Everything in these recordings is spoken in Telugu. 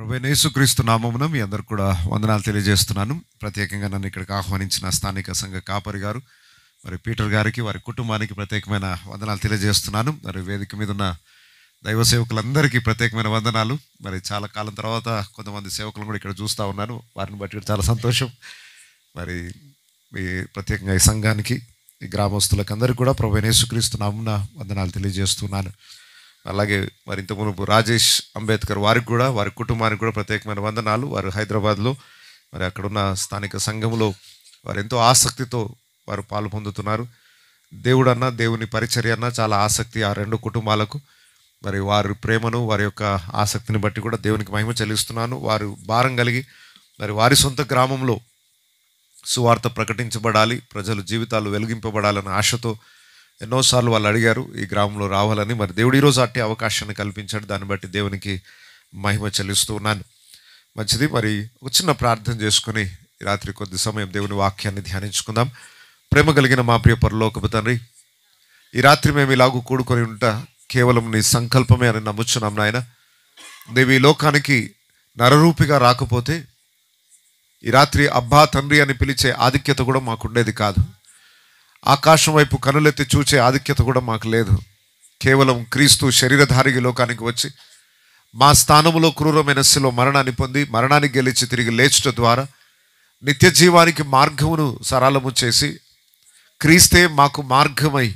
ప్రభువైన యేసుక్రీస్తు నామమున మీ అందరు కూడా వందనాలు తెలియజేస్తున్నాను. ప్రత్యేకంగా నన్ను ఇక్కడికి ఆహ్వానించిన స్థానిక సంఘ కాపరి గారు మరి పీటర్ గారికి, వారి కుటుంబానికి ప్రత్యేకమైన వందనాలు తెలియజేస్తున్నాను. మరి వేదిక మీద ఉన్న దైవ సేవకులందరికీ ప్రత్యేకమైన వందనాలు. మరి చాలా కాలం తర్వాత కొంతమంది సేవకులను కూడా ఇక్కడ చూస్తూ ఉన్నాను. వారిని బట్టి చాలా సంతోషం. మరి మీ ప్రత్యేకంగా ఈ సంఘానికి, ఈ గ్రామస్తులకు అందరికీ కూడా ప్రభువైన యేసుక్రీస్తు నామమున వందనాలు తెలియజేస్తున్నాను. అలాగే మరి ఇంత మునుపు రాజేష్ అంబేద్కర్ వారికి కూడా, వారి కుటుంబానికి కూడా ప్రత్యేకమైన వందనాలు. వారు హైదరాబాద్లో మరి అక్కడున్న స్థానిక సంఘంలో వారు ఎంతో ఆసక్తితో వారు పాలు పొందుతున్నారు. దేవుడు అన్న, దేవుని పరిచర్య అన్న చాలా ఆసక్తి ఆ రెండు కుటుంబాలకు. మరి వారి ప్రేమను, వారి యొక్క ఆసక్తిని బట్టి కూడా దేవునికి మహిమ చెల్లిస్తున్నాను. వారు భారం కలిగి మరి వారి సొంత గ్రామంలో సువార్త ప్రకటించబడాలి, ప్రజల జీవితాలు వెలిగింపబడాలన్న ఆశతో ఎన్నోసార్లు వాళ్ళు అడిగారు ఈ గ్రామంలో రావాలని. మరి దేవుడు ఈరోజు అట్టి అవకాశాన్ని కల్పించాడు. దాన్ని బట్టి దేవునికి మహిమ చెల్లిస్తూ ఉన్నాను. మంచిది. మరి ఒక చిన్న ప్రార్థన చేసుకుని ఈ రాత్రి కొద్ది సమయం దేవుని వాక్యాన్ని ధ్యానించుకుందాం. ప్రేమ కలిగిన మా ప్రియ పరలోకపు తండ్రి, ఈ రాత్రి మేము ఇలాగూ కూడుకొని ఉంటా కేవలం నీ సంకల్పమే అని నమ్ముచున్నాం నాయన. నీవు ఈ లోకానికి నరరూపిగా రాకపోతే ఈ రాత్రి అబ్బా తండ్రి అని పిలిచే ఆధిక్యత కూడా మాకుండేది కాదు. ఆకాశం వైపు కనులెత్తి చూచే ఆధిక్యత కూడా మాకు లేదు. కేవలం క్రీస్తు శరీరధారికి లోకానికి వచ్చి మా స్థానంలో క్రూరమైన శిలువ మరణాన్ని పొంది, మరణాన్ని గెలిచి తిరిగి లేచుట ద్వారా నిత్య జీవానికి మార్గమును సరళము చేసి, క్రీస్తే మాకు మార్గమై,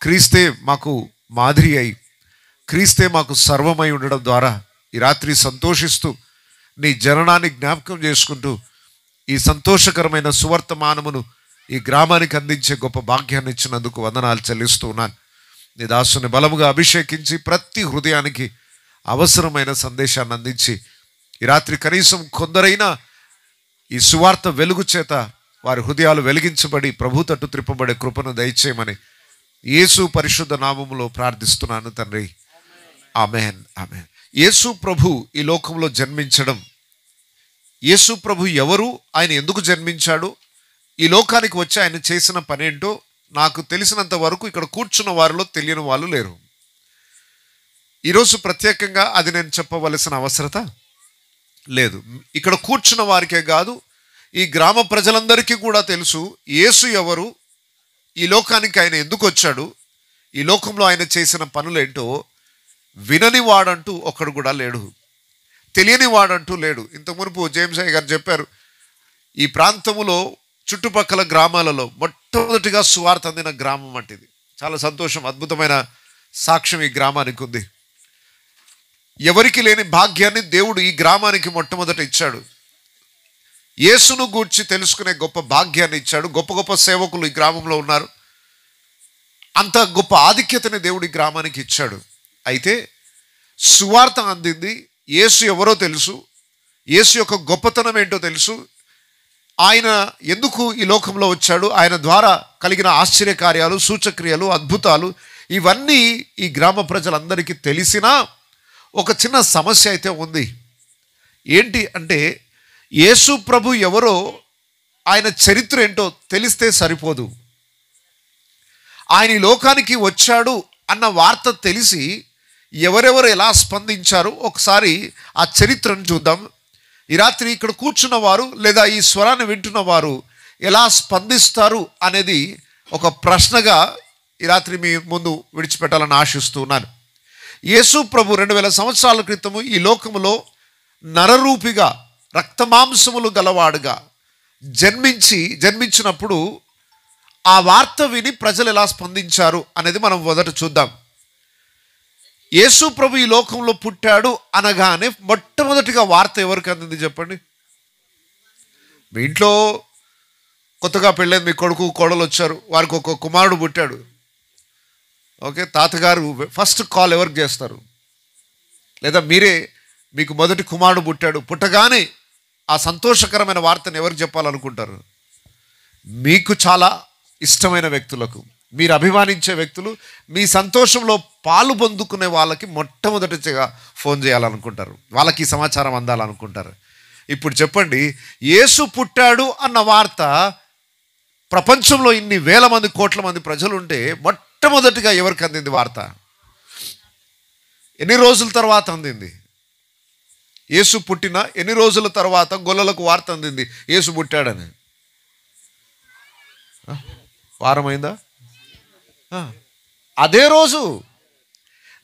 క్రీస్తే మాకు మాదిరి అయి, క్రీస్తే మాకు సర్వమై ఉండడం ద్వారా ఈ రాత్రి సంతోషిస్తూ నీ జననాన్ని జ్ఞాపకం చేసుకుంటూ ఈ సంతోషకరమైన సువర్తమానమును ఈ గ్రామానికి అందించే గొప్ప భాగ్యాన్ని ఇచ్చినందుకు వందనాలు చెల్లిస్తూ ఉన్నాను. నీ దాసుని బలముగా అభిషేకించి ప్రతి హృదయానికి అవసరమైన సందేశాన్ని అందించి ఈ రాత్రి కనీసం కొందరైనా ఈ సువార్త వెలుగు చేత వారి హృదయాలు వెలిగించబడి ప్రభు తట్టు త్రిప్పబడే కృపను దయచేయమని యేసు పరిశుద్ధ నామములో ప్రార్థిస్తున్నాను తండ్రి. ఆమేన్, ఆమేన్. యేసు ప్రభు ఈ లోకంలో జన్మించడం, యేసు ప్రభు ఎవరు, ఆయన ఎందుకు జన్మించాడు, ఈ లోకానికి వచ్చి ఆయన చేసిన పనేంటో నాకు తెలిసినంత వరకు ఇక్కడ కూర్చున్న వారిలో తెలియని వాళ్ళు లేరు. ఈరోజు ప్రత్యేకంగా అది నేను చెప్పవలసిన అవసరత లేదు. ఇక్కడ కూర్చున్న వారికే కాదు, ఈ గ్రామ ప్రజలందరికీ కూడా తెలుసు యేసు ఎవరు, ఈ లోకానికి ఆయన ఎందుకు వచ్చాడు, ఈ లోకంలో ఆయన చేసిన పనులేంటో. వినని వాడంటూ ఒక్కడు కూడా లేడు, తెలియని వాడంటూ లేడు. ఇంత మునుపు జేమ్స్ అయ్య గారు చెప్పారు, ఈ ప్రాంతములో చుట్టుపక్కల గ్రామాలలో మొట్టమొదటిగా సువార్త అందిన గ్రామం అంటిది. చాలా సంతోషం, అద్భుతమైన సాక్ష్యం ఈ గ్రామానికి ఉంది. ఎవరికి లేని భాగ్యాన్ని దేవుడు ఈ గ్రామానికి మొట్టమొదట ఇచ్చాడు. యేసును గూర్చి తెలుసుకునే గొప్ప భాగ్యాన్ని ఇచ్చాడు. గొప్ప గొప్ప సేవకులు ఈ గ్రామంలో ఉన్నారు. అంత గొప్ప ఆధిక్యతని దేవుడు ఈ గ్రామానికి ఇచ్చాడు. అయితే సువార్త అందింది. యేసు ఎవరో తెలుసు, యేసు యొక్క గొప్పతనం ఏంటో తెలుసు, ఆయన ఎందుకు ఈ లోకంలో వచ్చాడు, ఆయన ద్వారా కలిగిన ఆశ్చర్యకార్యాలు, సూచక్రియలు, అద్భుతాలు ఇవన్నీ ఈ గ్రామ ప్రజలందరికీ తెలిసినా ఒక చిన్న సమస్య అయితే ఉంది. ఏంటి అంటే యేసు ప్రభు ఎవరో, ఆయన చరిత్ర ఏంటో తెలిస్తే సరిపోదు. ఆయన ఈ లోకానికి వచ్చాడు అన్న వార్త తెలిసి ఎవరెవరు ఎలా స్పందించారు ఒకసారి ఆ చరిత్రను చూద్దాం. ఈ రాత్రి ఇక్కడ కూర్చున్న వారు లేదా ఈ స్వరాన్ని వింటున్న వారు ఎలా స్పందిస్తారు అనేది ఒక ప్రశ్నగా ఈ రాత్రి మీ ముందు విడిచిపెట్టాలని ఆశిస్తున్నాను. యేసు ప్రభు 2000 సంవత్సరాల క్రితము ఈ లోకములో నరరూపిగా, రక్తమాంసములు గలవాడుగా జన్మించినప్పుడు ఆ వార్త విని ప్రజలు ఎలా స్పందించారు అనేది మనం మొదట చూద్దాం. యేసు ప్రభు ఈ లోకంలో పుట్టాడు అనగానే మొట్టమొదటిగా వార్త ఎవరికి అందింది చెప్పండి? మీ ఇంట్లో కొత్తగా పెళ్ళైంది, మీ కొడుకు కోడలు వచ్చారు, వారికి ఒక కుమారుడు పుట్టాడు. ఓకే, తాతగారు ఫస్ట్ కాల్ ఎవరికి చేస్తారు? లేదా మీరే మీకు మొదటి కుమారుడు పుట్టాడు, పుట్టగానే ఆ సంతోషకరమైన వార్తను ఎవరికి చెప్పాలనుకుంటారు? మీకు చాలా ఇష్టమైన వ్యక్తులకు, మీరు అభిమానించే వ్యక్తులు, మీ సంతోషంలో పాలు పొందుకునే వాళ్ళకి మొట్టమొదటిగా ఫోన్ చేయాలనుకుంటారు, వాళ్ళకి ఈ సమాచారం అందాలనుకుంటారు. ఇప్పుడు చెప్పండి, యేసు పుట్టాడు అన్న వార్త ప్రపంచంలో ఇన్ని వేల మంది, కోట్ల మంది ప్రజలు ఉంటే మొట్టమొదటిగా ఎవరికి అందింది వార్త? ఎన్ని రోజుల తర్వాత అందింది? యేసు పుట్టిన ఎన్ని రోజుల తర్వాత గొల్లలకు వార్త అందింది యేసు పుట్టాడని? వారమైందా? అదే రోజు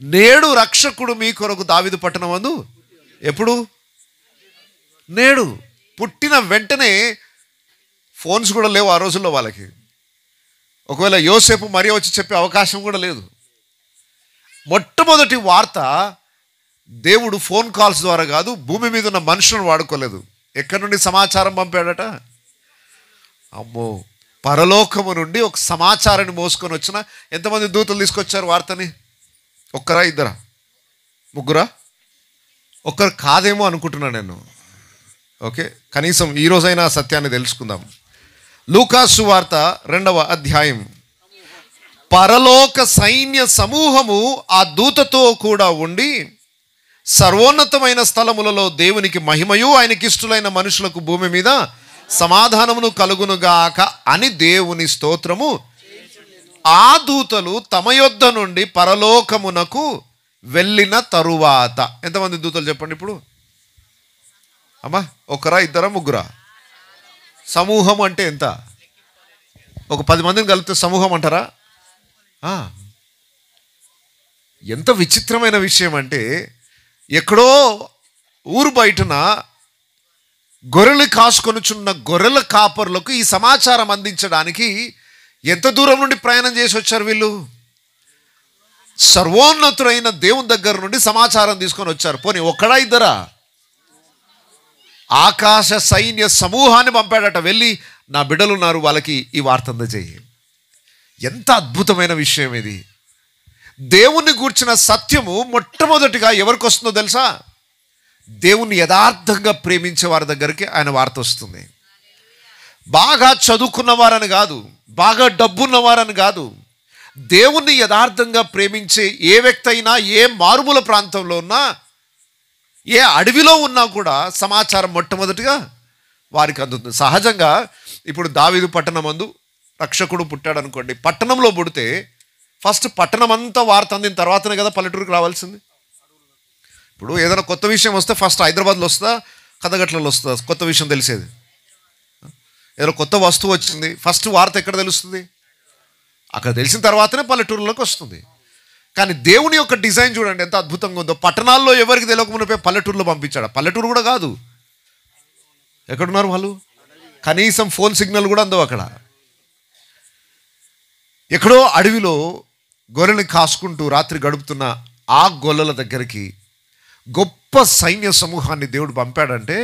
నేడు రక్షకుడు మీ కొరకు దావీదు పట్టణమందు. ఎప్పుడు? నేడు. పుట్టిన వెంటనే ఫోన్స్ కూడా లేవు ఆ రోజుల్లో వాళ్ళకి. ఒకవేళ యోసేపు మరియ వచ్చి చెప్పే అవకాశం కూడా లేదు. మొట్టమొదటి వార్త దేవుడు ఫోన్ కాల్స్ ద్వారా కాదు, భూమి మీద ఉన్న మనుషులను వాడుకోలేదు. ఎక్కడి నుండి సమాచారం పంపాడట? అమ్మో, పరలోకము నుండి ఒక సమాచారాన్ని మోసుకొని వచ్చిన ఎంతమంది దూతలు తీసుకొచ్చారు వార్తని? ఒక్కరా, ఇద్దరా, ముగ్గురా? ఒక్కరు కాదేమో అనుకుంటున్నాను నేను. ఓకే, కనీసం ఈరోజైనా సత్యాన్ని తెలుసుకుందాం. లూకాసు వార్త 2వ అధ్యాయం. పరలోక సైన్య సమూహము ఆ దూతతో కూడా ఉండి సర్వోన్నతమైన స్థలములలో దేవునికి మహిమయు ఆయనకిష్టులైన మనుషులకు భూమి మీద సమాధానమును కలుగునుగాక అని దేవుని స్తోత్రము. ఆ దూతలు తమ యొద్ద నుండి పరలోకమునకు వెళ్ళిన తరువాత. ఎంతమంది దూతలు చెప్పండి ఇప్పుడు? అమ్మా, ఒకరా, ఇద్దరా, ముగ్గురా? సమూహం అంటే ఎంత? ఒక 10 మందిని కలిపితే సమూహం అంటారా? ఎంత విచిత్రమైన విషయం అంటే, ఎక్కడో ఊరు బయటన గొర్రెలు కాసుకొనుచున్న గొర్రెల కాపర్లకు ఈ సమాచారం అందించడానికి ఎంత దూరం నుండి ప్రయాణం చేసి వచ్చారు వీళ్ళు? సర్వోన్నతుడైన దేవుని దగ్గర నుండి సమాచారం తీసుకొని వచ్చారు. పోనీ ఒక్కడా, ఇద్దరా? ఆకాశ సైన్య సమూహాన్ని పంపాడట. వెళ్ళి నా బిడ్డలున్నారు, వాళ్ళకి ఈ వార్త అందజేయి. ఎంత అద్భుతమైన విషయం ఇది! దేవుణ్ణి గూర్చిన సత్యము మొట్టమొదటిగా ఎవరికి వస్తుందో తెలుసా? దేవుణ్ణి యథార్థంగా ప్రేమించే వారి దగ్గరికి ఆయన వార్త వస్తుంది. బాగా చదువుకున్న వారని కాదు, బాగా డబ్బున్నవారని కాదు, దేవుణ్ణి యథార్థంగా ప్రేమించే ఏ వ్యక్తి అయినా, ఏ మారుమూల ప్రాంతంలో ఉన్నా, ఏ అడవిలో ఉన్నా కూడా సమాచారం మొట్టమొదటిగా వారికి అందుతుంది. సహజంగా ఇప్పుడు దావీదు పట్టణమందు రక్షకుడు పుట్టాడు అనుకోండి, పట్టణంలో పుడితే ఫస్ట్ పట్టణం అంతా వార్త అందిన తర్వాతనే కదా పల్లెటూరుకి రావాల్సింది. ఇప్పుడు ఏదైనా కొత్త విషయం వస్తే ఫస్ట్ హైదరాబాద్లో వస్తుందా, కథగట్లలో వస్తుందా కొత్త విషయం తెలిసేది? ఏదైనా కొత్త వస్తువు వచ్చింది, ఫస్ట్ వార్త ఎక్కడ తెలుస్తుంది? అక్కడ తెలిసిన తర్వాతనే పల్లెటూరులోకి వస్తుంది. కానీ దేవుని యొక్క డిజైన్ చూడండి ఎంత అద్భుతంగా ఉందో. పట్టణాల్లో ఎవరికి తెలియకమునిపై పల్లెటూరులో పంపించాడు. పల్లెటూరు కూడా కాదు, ఎక్కడున్నారు వాళ్ళు? కనీసం ఫోన్ సిగ్నల్ కూడా అందవు అక్కడ. ఎక్కడో అడవిలో గొర్రెల్ని కాసుకుంటూ రాత్రి గడుపుతున్న ఆ గొల్లల దగ్గరికి గొప్ప సైన్య సమూహాన్ని దేవుడు పంపాడంటే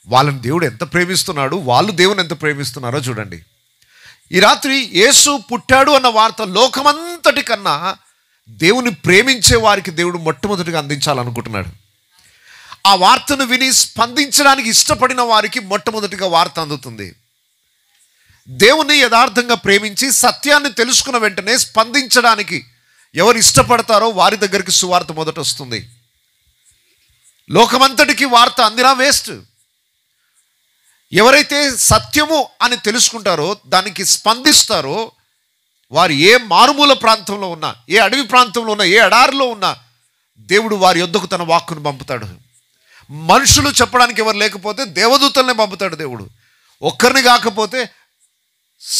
వాళ్ళని దేవుడు ఎంత ప్రేమిస్తున్నాడు, వాళ్ళు దేవుని ఎంత ప్రేమిస్తున్నారో చూడండి. ఈ రాత్రి యేసు పుట్టాడు అన్న వార్త లోకమంతటి కన్నా దేవుని ప్రేమించే వారికి దేవుడు మొట్టమొదటిగా అందించాలనుకుంటున్నాడు. ఆ వార్తను విని స్పందించడానికి ఇష్టపడిన వారికి మొట్టమొదటిగా వార్త అందుతుంది. దేవుని యథార్థంగా ప్రేమించి సత్యాన్ని తెలుసుకున్న వెంటనే స్పందించడానికి ఎవరు ఇష్టపడతారో వారి దగ్గరికి సువార్త మొదట వస్తుంది. లోకమంతటికి వార్త అందినా వేస్ట్. ఎవరైతే సత్యము అని తెలుసుకుంటారో, దానికి స్పందిస్తారో, వారు ఏ మారుమూల ప్రాంతంలో ఉన్నా, ఏ అడవి ప్రాంతంలో ఉన్నా, ఏ ఎడారిలో ఉన్నా దేవుడు వారి యొద్దకు తన వాక్కును పంపుతాడు. మనుషులు చెప్పడానికి ఎవరు లేకపోతే దేవదూతల్ని పంపుతాడు దేవుడు. ఒక్కరిని కాకపోతే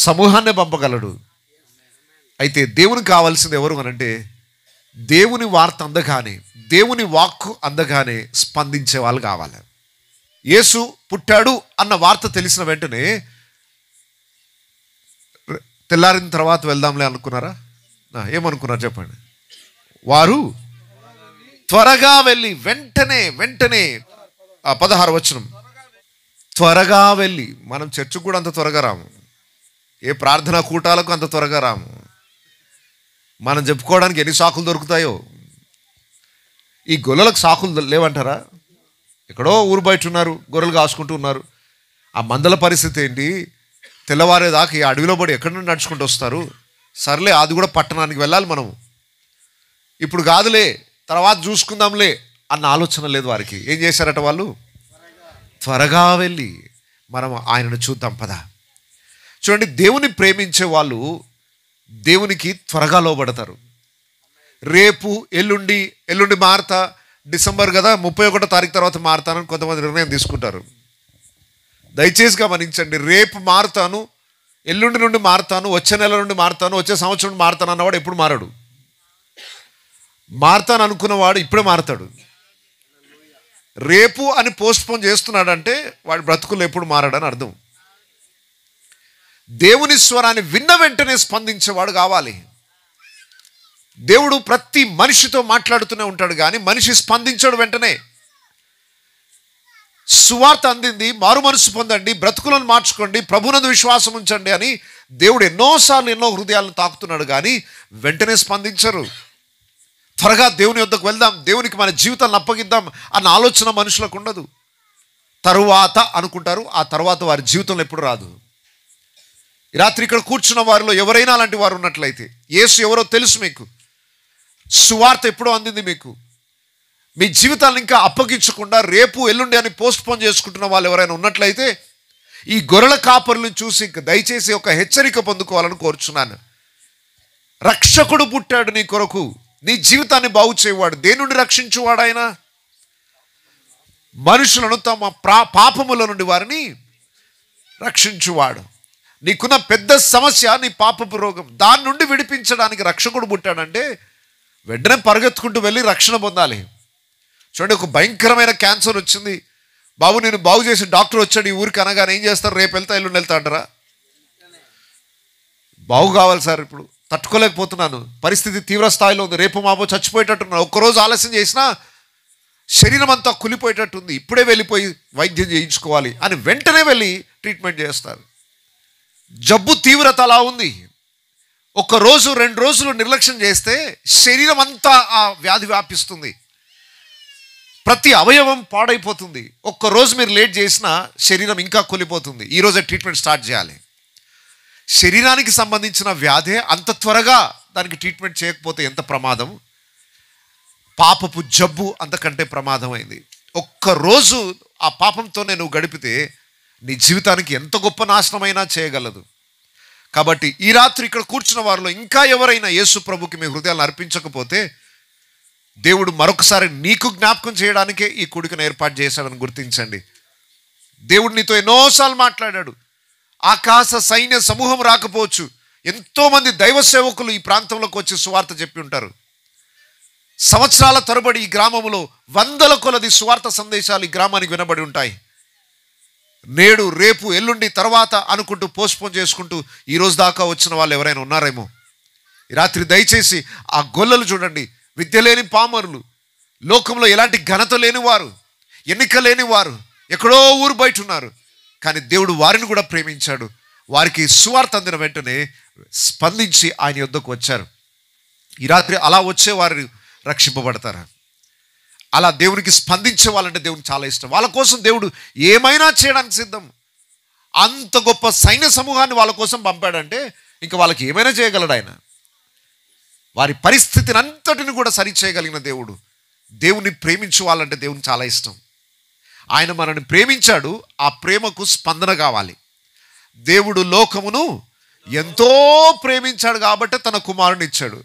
సమూహాన్నే పంపగలడు. అయితే దేవునికి కావాల్సింది ఎవరు అనంటే, దేవుని వార్త అందగానే, దేవుని వాక్కు అందగానే స్పందించే వాళ్ళు కావాలి. యేసు పుట్టాడు అన్న వార్త తెలిసిన వెంటనే తెల్లారిన తర్వాత వెళ్దాంలే అనుకున్నారా? ఏమనుకున్నారు చెప్పండి? వారు త్వరగా వెళ్ళి వెంటనే 16వ వచనం, త్వరగా వెళ్ళి. మనం చర్చికి కూడా అంత త్వరగా రాము, ఏ ప్రార్థనా కూటాలకు అంత త్వరగా రాము. మనం చెప్పుకోవడానికి ఎన్ని సాకులు దొరుకుతాయో. ఈ గొర్రెలకు సాకులు లేవంటారా? ఎక్కడో ఊరు బయట ఉన్నారు, గొర్రెలు కాసుకుంటూ ఉన్నారు. ఆ మందల పరిస్థితి ఏంటి? తెల్లవారేదాకా ఈ అడవిలో పడి ఎక్కడి నుండి నడుచుకుంటూ వస్తారు? సర్లే, అది కూడా పట్టణానికి వెళ్ళాలి మనం, ఇప్పుడు కాదులే తర్వాత చూసుకుందాంలే అన్న ఆలోచన లేదు వారికి. ఏం చేశారట వాళ్ళు? త్వరగా వెళ్ళి మనం ఆయనను చూద్దాం పద. చూడండి, దేవుని ప్రేమించే వాళ్ళు దేవునికి త్వరగా లోబడతారు. రేపు ఎల్లుండి మారతా, డిసెంబర్ కదా 31వ తారీఖు తర్వాత మారుతానని కొంతమంది నిర్ణయం తీసుకుంటారు. దయచేసి గమనించండి, రేపు మారుతాను, ఎల్లుండి నుండి మారుతాను, వచ్చే నెల నుండి మారుతాను, వచ్చే సంవత్సరం నుండి మారుతాను అన్నవాడు ఎప్పుడు మారాడు. మారుతాను అనుకున్నవాడు ఇప్పుడే మారుతాడు. రేపు అని పోస్ట్పోన్ చేస్తున్నాడంటే వాడి బ్రతుకులు ఎప్పుడు మారాడని అర్థం. దేవుని స్వరాన్ని విన్న వెంటనే స్పందించేవాడు కావాలి. దేవుడు ప్రతి మనిషితో మాట్లాడుతూనే ఉంటాడు, కానీ మనిషి స్పందించడు వెంటనే. సువార్త అందింది, మారు మనసు పొందండి, బ్రతుకులను మార్చుకోండి, ప్రభునందు విశ్వాసం ఉంచండి అని దేవుడు ఎన్నోసార్లు ఎన్నో హృదయాలను తాకుతున్నాడు, కానీ వెంటనే స్పందించరు. త్వరగా దేవుని యొద్దకు వెళ్దాం, దేవునికి మన జీవితాలను అప్పగిద్దాం అన్న ఆలోచన మనుషులకు ఉండదు. తరువాత అనుకుంటారు, ఆ తర్వాత వారి జీవితంలో ఎప్పుడు రాదు. ఈ రాత్రి ఇక్కడ కూర్చున్న వారిలో ఎవరైనా అలాంటి వారు ఉన్నట్లయితే, యేసు ఎవరో తెలుసు మీకు, సువార్త ఎప్పుడో అందింది మీకు, మీ జీవితాలను ఇంకా అప్పగించకుండా రేపు ఎల్లుండి అని పోస్ట్పోన్ చేసుకుంటున్న వాళ్ళు ఎవరైనా ఉన్నట్లయితే, ఈ గొర్రెల కాపరులను చూసి దయచేసి ఒక హెచ్చరిక పొందుకోవాలని కోరుచున్నాను. రక్షకుడు పుట్టాడు నీ కొరకు, నీ జీవితాన్ని బాగు చేయవాడు. దేని నుండి రక్షించువాడు ఆయన? మనుషులను తమ పాపముల నుండి వారిని రక్షించువాడు. నీకున్న పెద్ద సమస్య నీ పాపపు రోగం, దాని నుండి విడిపించడానికి రక్షకుడు పుట్టాడంటే వెంటనే పరిగెత్తుకుంటూ వెళ్ళి రక్షణ పొందాలి. చూడండి, ఒక భయంకరమైన క్యాన్సర్ వచ్చింది, బాబు నేను బాగు చేసి డాక్టర్ వచ్చాడు ఈ ఊరికి అనగానే ఏం చేస్తారు? రేపు వెళ్తా ఎల్లుండి వెళ్తా అంటారా? బాగు కావాలి సార్, ఇప్పుడు తట్టుకోలేకపోతున్నాను, పరిస్థితి తీవ్ర స్థాయిలో ఉంది, రేపు మాపో చచ్చిపోయేటట్టున్నాను, ఒక్కరోజు ఆలస్యం చేసినా శరీరం అంతా కులిపోయేటట్టుంది, ఇప్పుడే వెళ్ళిపోయి వైద్యం చేయించుకోవాలి అని వెంటనే వెళ్ళి ట్రీట్మెంట్ చేస్తారు. జబ్బు తీవ్రత అలా ఉంది. ఒక రోజు 2 రోజులు నిర్లక్ష్యం చేస్తే శరీరం అంతా ఆ వ్యాధి వ్యాపిస్తుంది, ప్రతి అవయవం పాడైపోతుంది. ఒక్కరోజు మీరు లేట్ చేసినా శరీరం ఇంకా కూలిపోతుంది. ఈరోజే ట్రీట్మెంట్ స్టార్ట్ చేయాలి. శరీరానికి సంబంధించిన వ్యాధే అంత త్వరగా దానికి ట్రీట్మెంట్ చేయకపోతే ఎంత ప్రమాదం, పాపపు జబ్బు అంతకంటే ప్రమాదమైంది. ఒక్కరోజు ఆ పాపంతోనే నువ్వు గడిపితే నీ జీవితానికి ఎంత గొప్ప నాశనమైనా చేయగలదు. కాబట్టి ఈ రాత్రి ఇక్కడ కూర్చున్న వారిలో ఇంకా ఎవరైనా యేసు ప్రభుకి మీ హృదయాలను అర్పించకపోతే, దేవుడు మరొకసారి నీకు జ్ఞాపకం చేయడానికే ఈ కూడికను ఏర్పాటు చేశాడని గుర్తించండి. దేవుడు నీతో ఎన్నోసార్లు మాట్లాడాడు. ఆకాశ సైన్య సమూహం రాకపోవచ్చు, ఎంతోమంది దైవ సేవకులు ఈ ప్రాంతంలోకి వచ్చి సువార్త చెప్పి ఉంటారు. సంవత్సరాల తరబడి ఈ గ్రామంలో 100ల కొలది సువార్త సందేశాలు ఈ గ్రామానికి వినబడి ఉంటాయి. నేడు రేపు ఎల్లుండి తర్వాత అనుకుంటూ పోస్ట్పోన్ చేసుకుంటూ ఈ రోజు దాకా వచ్చిన వాళ్ళు ఎవరైనా ఉన్నారేమో. ఈ రాత్రి దయచేసి ఆ గొల్లలు చూడండి, విద్య లేని పామరులు, లోకంలో ఎలాంటి ఘనత లేనివారు, ఎన్నిక లేనివారు, ఎక్కడో ఊరు బయట ఉన్నారు, కానీ దేవుడు వారిని కూడా ప్రేమించాడు. వారికి సువార్త అందిన వెంటనే స్పందించి ఆయన యొద్దకు వచ్చారు. ఈ రాత్రి అలా వచ్చేవారు రక్షింపబడతారా? అలా దేవునికి స్పందించే వాళ్ళంటే దేవునికి చాలా ఇష్టం. వాళ్ళ కోసం దేవుడు ఏమైనా చేయడానికి సిద్ధం. అంత గొప్ప సైన్య సమూహాన్ని వాళ్ళ కోసం పంపాడంటే ఇంకా వాళ్ళకి ఏమైనా చేయగలడు ఆయన. వారి పరిస్థితిని అంతటిని కూడా సరిచేయగలిగిన దేవుడు. దేవుని ప్రేమించే వాళ్ళంటే దేవునికి చాలా ఇష్టం. ఆయన మనల్ని ప్రేమించాడు, ఆ ప్రేమకు స్పందన కావాలి. దేవుడు లోకమును ఎంతో ప్రేమించాడు కాబట్టి తన కుమారుని ఇచ్చాడు.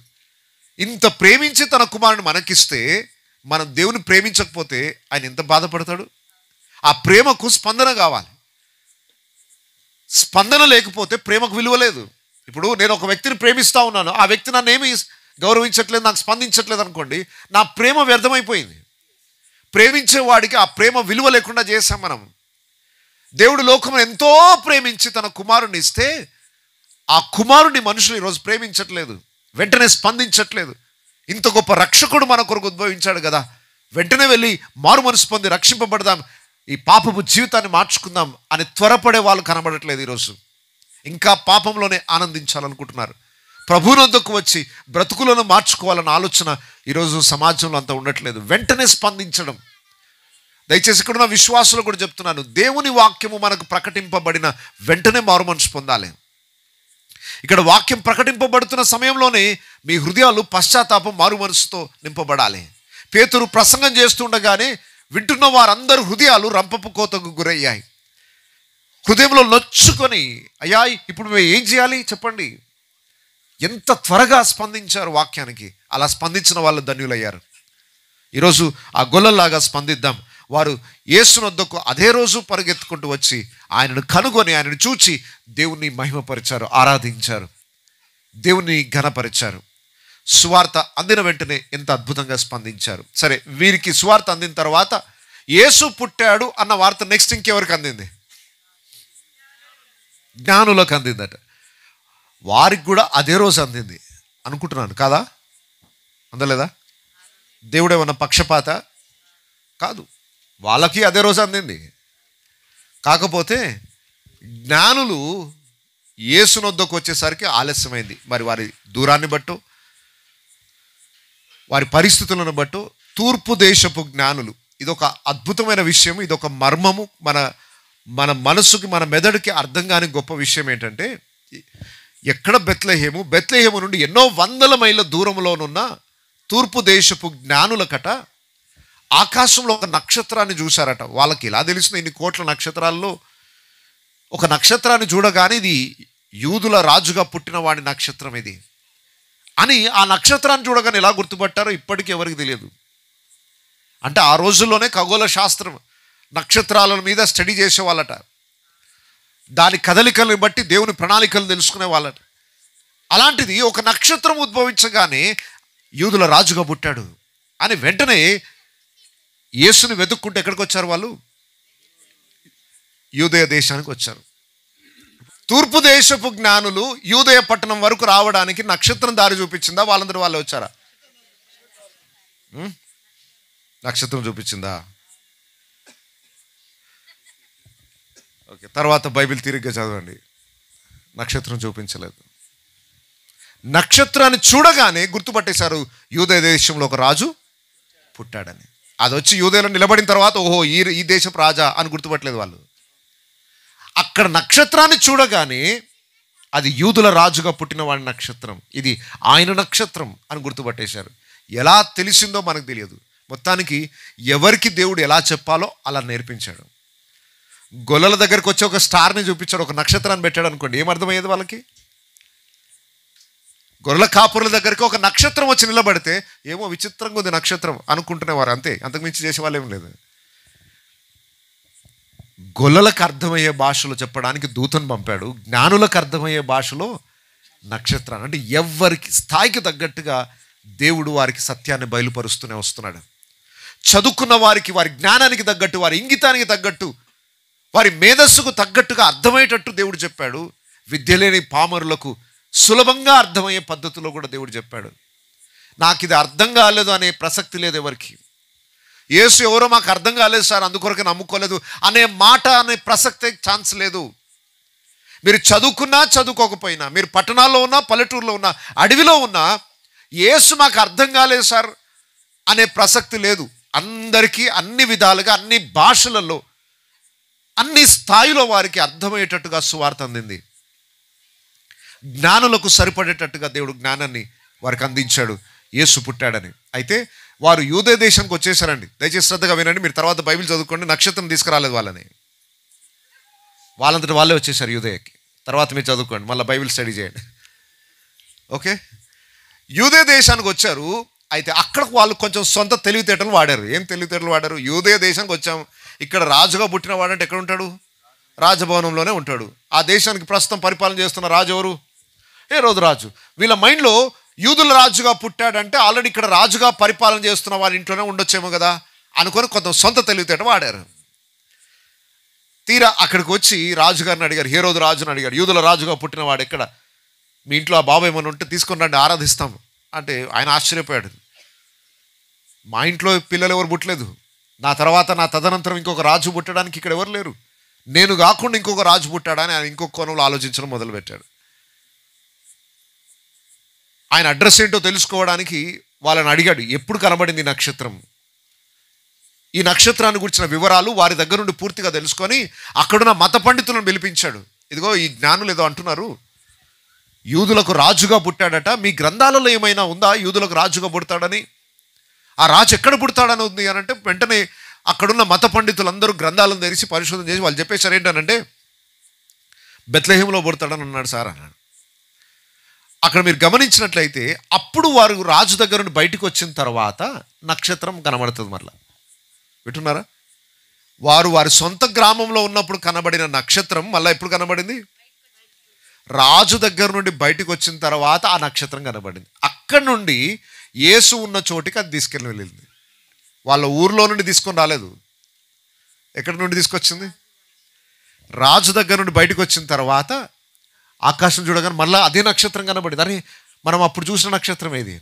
ఇంత ప్రేమించి తన కుమారుని మనకిస్తే మనం దేవుని ప్రేమించకపోతే ఆయన ఎంత బాధపడతాడు? ఆ ప్రేమకు స్పందన కావాలి. స్పందన లేకపోతే ప్రేమకు విలువ లేదు. ఇప్పుడు నేను ఒక వ్యక్తిని ప్రేమిస్తూ ఉన్నాను, ఆ వ్యక్తి నన్ను ఏమి గౌరవించట్లేదు, నాకు స్పందించట్లేదు అనుకోండి, నా ప్రేమ వ్యర్థమైపోయింది. ప్రేమించేవాడికి ఆ ప్రేమ విలువ లేకుండా చేశాం మనం. దేవుడు లోకమును ఎంతో ప్రేమించి తన కుమారుని ఇస్తే ఆ కుమారుని మనుషులు ఈరోజు ప్రేమించట్లేదు, వెంటనే స్పందించట్లేదు. ఇంత గొప్ప రక్షకుడు మన కొరకు ఉద్భవించాడు కదా, వెంటనే వెళ్ళి మారు మనసు పొంది రక్షింపబడదాం, ఈ పాపపు జీవితాన్ని మార్చుకుందాం అని త్వరపడే వాళ్ళు కనబడట్లేదు. ఈరోజు ఇంకా పాపంలోనే ఆనందించాలనుకుంటున్నారు. ప్రభువునొద్దకు వచ్చి బ్రతుకులను మార్చుకోవాలన్న ఆలోచన ఈరోజు సమాజంలో అంతా ఉండట్లేదు. వెంటనే స్పందించడం. దయచేసి ఇక్కడున్న విశ్వాసులు కూడా చెప్తున్నాను, దేవుని వాక్యము మనకు ప్రకటింపబడిన వెంటనే మారు మనసు పొందాలి. ఇక్కడ వాక్యం ప్రకటింపబడుతున్న సమయంలోనే మీ హృదయాలు పశ్చాత్తాపం మారు మనసుతో నింపబడాలి. పేతురు ప్రసంగం చేస్తుండగానే వింటున్న వారందరూ హృదయాలు రంపపు కోతకు గురయ్యాయి. హృదయంలో నొచ్చుకొని, అయ్యా ఇప్పుడు మేము ఏం చేయాలి చెప్పండి. ఎంత త్వరగా స్పందించారు వాక్యానికి. అలా స్పందించిన వాళ్ళు ధన్యులయ్యారు. ఈరోజు ఆ గొల్లలాగా స్పందిద్దాం. వారు యేసునొద్దకు అదే రోజు పరిగెత్తుకుంటూ వచ్చి ఆయనను కనుగొని ఆయనను చూచి దేవుణ్ణి మహిమపరిచారు, ఆరాధించారు, దేవుణ్ణి ఘనపరిచారు. సువార్త అందిన వెంటనే ఎంత అద్భుతంగా స్పందించారు. సరే, వీరికి సువార్త అందిన తర్వాత యేసు పుట్టాడు అన్న వార్త నెక్స్ట్ ఇంకెవరికి అందింది? జ్ఞానులకు అందిందట. వారికి కూడా అదే రోజు అందింది అనుకుంటున్నాను, కాదా? అందలేదా? దేవుడు ఏమన్నా పక్షపాత? కాదు, వాళ్ళకి అదే రోజు అందింది. కాకపోతే జ్ఞానులు యేసునొద్దకు వచ్చేసరికి ఆలస్యమైంది. మరి వారి దూరాన్ని బట్టు, వారి పరిస్థితులను బట్టు తూర్పు దేశపు జ్ఞానులు, ఇదొక అద్భుతమైన విషయం, ఇదొక మర్మము. మన మనసుకి, మన మెదడుకి అర్థం కాని గొప్ప విషయం ఏంటంటే, ఎక్కడ బెత్లెహేము నుండి ఎన్నో వందల మైళ్ళ దూరంలోనున్న తూర్పు దేశపు జ్ఞానులకట ఆకాశంలో ఒక నక్షత్రాన్ని చూశారట. వాళ్ళకి ఇలా తెలిసిన ఇన్ని కోట్ల నక్షత్రాల్లో ఒక నక్షత్రాన్ని చూడగానే ఇది యూదుల రాజుగా పుట్టిన వాడి నక్షత్రం ఇది అని ఆ నక్షత్రాన్ని చూడగానే ఎలా గుర్తుపట్టారో ఇప్పటికీ ఎవరికి తెలియదు. అంటే ఆ రోజుల్లోనే ఖగోళ శాస్త్రం, నక్షత్రాల మీద స్టడీ చేసేవాళ్ళట. దాని కదలికలను బట్టి దేవుని ప్రణాళికలు తెలుసుకునే వాళ్ళట. అలాంటిది ఒక నక్షత్రం ఉద్భవించగానే యూదుల రాజుగా పుట్టాడు అని వెంటనే యేసుని వెతుక్కుంటూ ఎక్కడికి వచ్చారు? వాళ్ళు యూదయ దేశానికి వచ్చారు. తూర్పు దేశపు జ్ఞానులు యూదయ పట్టణం వరకు రావడానికి నక్షత్రం దారి చూపించిందా? వాళ్ళందరూ వాళ్ళే వచ్చారా? నక్షత్రం చూపించిందా? ఓకే, తర్వాత బైబిల్ తిరిగ్గా చదవండి. నక్షత్రం చూపించలేదు. నక్షత్రాన్ని చూడగానే గుర్తుపట్టేశారు, యూదయ దేశంలో ఒక రాజు పుట్టాడని. అది వచ్చి యూదయలో నిలబడిన తర్వాత ఓహో ఈ దేశపు రాజా అని గుర్తుపట్టలేదు వాళ్ళు. అక్కడ నక్షత్రాన్ని చూడగానే అది యూదుల రాజుగా పుట్టిన వాడి నక్షత్రం, ఇది ఆయన నక్షత్రం అని గుర్తుపట్టేశారు. ఎలా తెలిసిందో మనకు తెలియదు. మొత్తానికి ఎవరికి దేవుడు ఎలా చెప్పాలో అలా నేర్పించాడు. గొల్లల దగ్గరికి వచ్చి ఒక స్టార్ని చూపించాడు, ఒక నక్షత్రాన్ని పెట్టాడు అనుకోండి, ఏమర్థమయ్యేది వాళ్ళకి? గొర్రెల కాపురుల దగ్గరికి ఒక నక్షత్రం వచ్చి నిలబడితే ఏమో విచిత్రంగా ఉంది నక్షత్రం అనుకుంటునేవారు, అంతే, అంతకుమించి చేసేవాళ్ళు ఏం లేదు. గొల్లలకు అర్థమయ్యే భాషలో చెప్పడానికి దూతను పంపాడు, జ్ఞానులకు అర్థమయ్యే భాషలో నక్షత్రాన్ని. అంటే ఎవరికి స్థాయికి తగ్గట్టుగా దేవుడు వారికి సత్యాన్ని బయలుపరుస్తూనే వస్తున్నాడు. చదువుకున్న వారికి, వారి జ్ఞానానికి తగ్గట్టు, వారి ఇంగితానికి తగ్గట్టు, వారి మేధస్సుకు తగ్గట్టుగా అర్థమయ్యేటట్టు దేవుడు చెప్పాడు. విద్య లేని పామరులకు సులభంగా అర్థమయ్యే పద్ధతిలో కూడా దేవుడు చెప్పాడు. నాకు ఇది అర్థం కాలేదు అనే ప్రసక్తి లేదు ఎవరికి. యేసు ఎవరో మాకు అర్థం కాలేదు సార్, అందుకొరకే నమ్ముకోలేదు అనే మాట అనే ప్రసక్తే ఛాన్స్ లేదు. మీరు చదువుకున్నా చదువుకోకపోయినా, మీరు పట్టణాల్లో ఉన్నా పల్లెటూరులో ఉన్నా అడవిలో ఉన్నా, యేసు మాకు అర్థం కాలేదు సార్ అనే ప్రసక్తి లేదు. అందరికీ అన్ని విధాలుగా, అన్ని భాషలలో, అన్ని స్థాయిలో వారికి అర్థమయ్యేటట్టుగా సువార్త అందింది. జ్ఞానులకు సరిపడేటట్టుగా దేవుడు జ్ఞానాన్ని వారికి అందించాడు, యేసు పుట్టాడని. అయితే వారు యూదయ దేశానికి వచ్చేసారండి. దయచేసి శ్రద్ధగా వినండి, మీరు తర్వాత బైబిల్ చదువుకోండి. నక్షత్రం తీసుకురాలేదు వాళ్ళని, వాళ్ళంతటి వాళ్ళే వచ్చేసారు యూదయకి. తర్వాత మీరు చదువుకోండి, మళ్ళీ బైబిల్ స్టడీ చేయండి. ఓకే, యూదయ దేశానికి వచ్చారు. అయితే అక్కడ వాళ్ళు కొంచెం సొంత తెలివితేటలు వాడారు. ఏం తెలివితేటలు వాడారు? యూదయ దేశానికి వచ్చాము, ఇక్కడ రాజుగా పుట్టిన వాడంటే ఎక్కడ ఉంటాడు? రాజభవనంలోనే ఉంటాడు. ఆ దేశానికి ప్రస్తుతం పరిపాలన చేస్తున్న రాజు ఎవరు? హేరోదు రాజు. వీళ్ళ మైండ్లో యూదుల రాజుగా పుట్టాడంటే ఆల్రెడీ ఇక్కడ రాజుగా పరిపాలన చేస్తున్న వారి ఇంట్లోనే ఉండొచ్చేమో కదా అనుకొని కొంత సొంత తెలివితేట వాడారు. తీరా అక్కడికి వచ్చి రాజుగారిని అడిగారు, హేరోదు రాజుని అడిగారు, యూదుల రాజుగా పుట్టిన వాడు ఎక్కడ? మీ ఇంట్లో ఆ బాబు ఏమైనా ఉంటే తీసుకొని రండి, ఆరాధిస్తాం అంటే ఆయన ఆశ్చర్యపోయాడు. మా ఇంట్లో పిల్లలు ఎవరు పుట్టలేదు, నా తర్వాత నా తదనంతరం ఇంకొక రాజు పుట్టడానికి ఇక్కడ ఎవరు లేరు, నేను కాకుండా ఇంకొక రాజు పుట్టాడా అని ఆయన ఇంకొక కోణంలో ఆలోచించడం మొదలుపెట్టాడు. ఆయన అడ్రస్ ఏంటో తెలుసుకోవడానికి వాళ్ళని అడిగాడు, ఎప్పుడు కనబడింది నక్షత్రం, ఈ నక్షత్రాన్ని గురించిన వివరాలు వారి దగ్గర నుండి పూర్తిగా తెలుసుకొని అక్కడున్న మత పండితులను పిలిపించాడు. ఇదిగో ఈ జ్ఞానులు ఏదో అంటున్నారు, యూదులకు రాజుగా పుట్టాడట, మీ గ్రంథాలలో ఏమైనా ఉందా యూదులకు రాజుగా పుడతాడని? ఆ రాజు ఎక్కడ పుడతాడని ఉంది అని అంటే వెంటనే అక్కడున్న మత పండితులందరూ గ్రంథాలను తెరిచి పరిశోధన చేసి వాళ్ళు చెప్పేశారు ఏంటనంటే బెత్లెహేములో పుడతాడని అన్నాడు సార్ అన్నాడు. అక్కడ మీరు గమనించినట్లయితే అప్పుడు వారు రాజు దగ్గర నుండి బయటకు వచ్చిన తర్వాత నక్షత్రం కనబడుతుంది. మరలా వింటున్నారా? వారు వారి సొంత గ్రామంలో ఉన్నప్పుడు కనబడిన నక్షత్రం మళ్ళీ ఎప్పుడు కనబడింది? రాజు దగ్గర నుండి బయటకు వచ్చిన తర్వాత ఆ నక్షత్రం కనబడింది. అక్కడి నుండి యేసు ఉన్న చోటికి అది తీసుకెళ్ళి వెళ్ళింది. వాళ్ళ ఊర్లో నుండి తీసుకొని రాలేదు. ఎక్కడి నుండి తీసుకొచ్చింది? రాజు దగ్గర నుండి బయటకు వచ్చిన తర్వాత ఆకాశం చూడగానే మళ్ళీ అదే నక్షత్రం కనబడింది. అరే, మనం అప్పుడు చూసిన నక్షత్రం ఏది?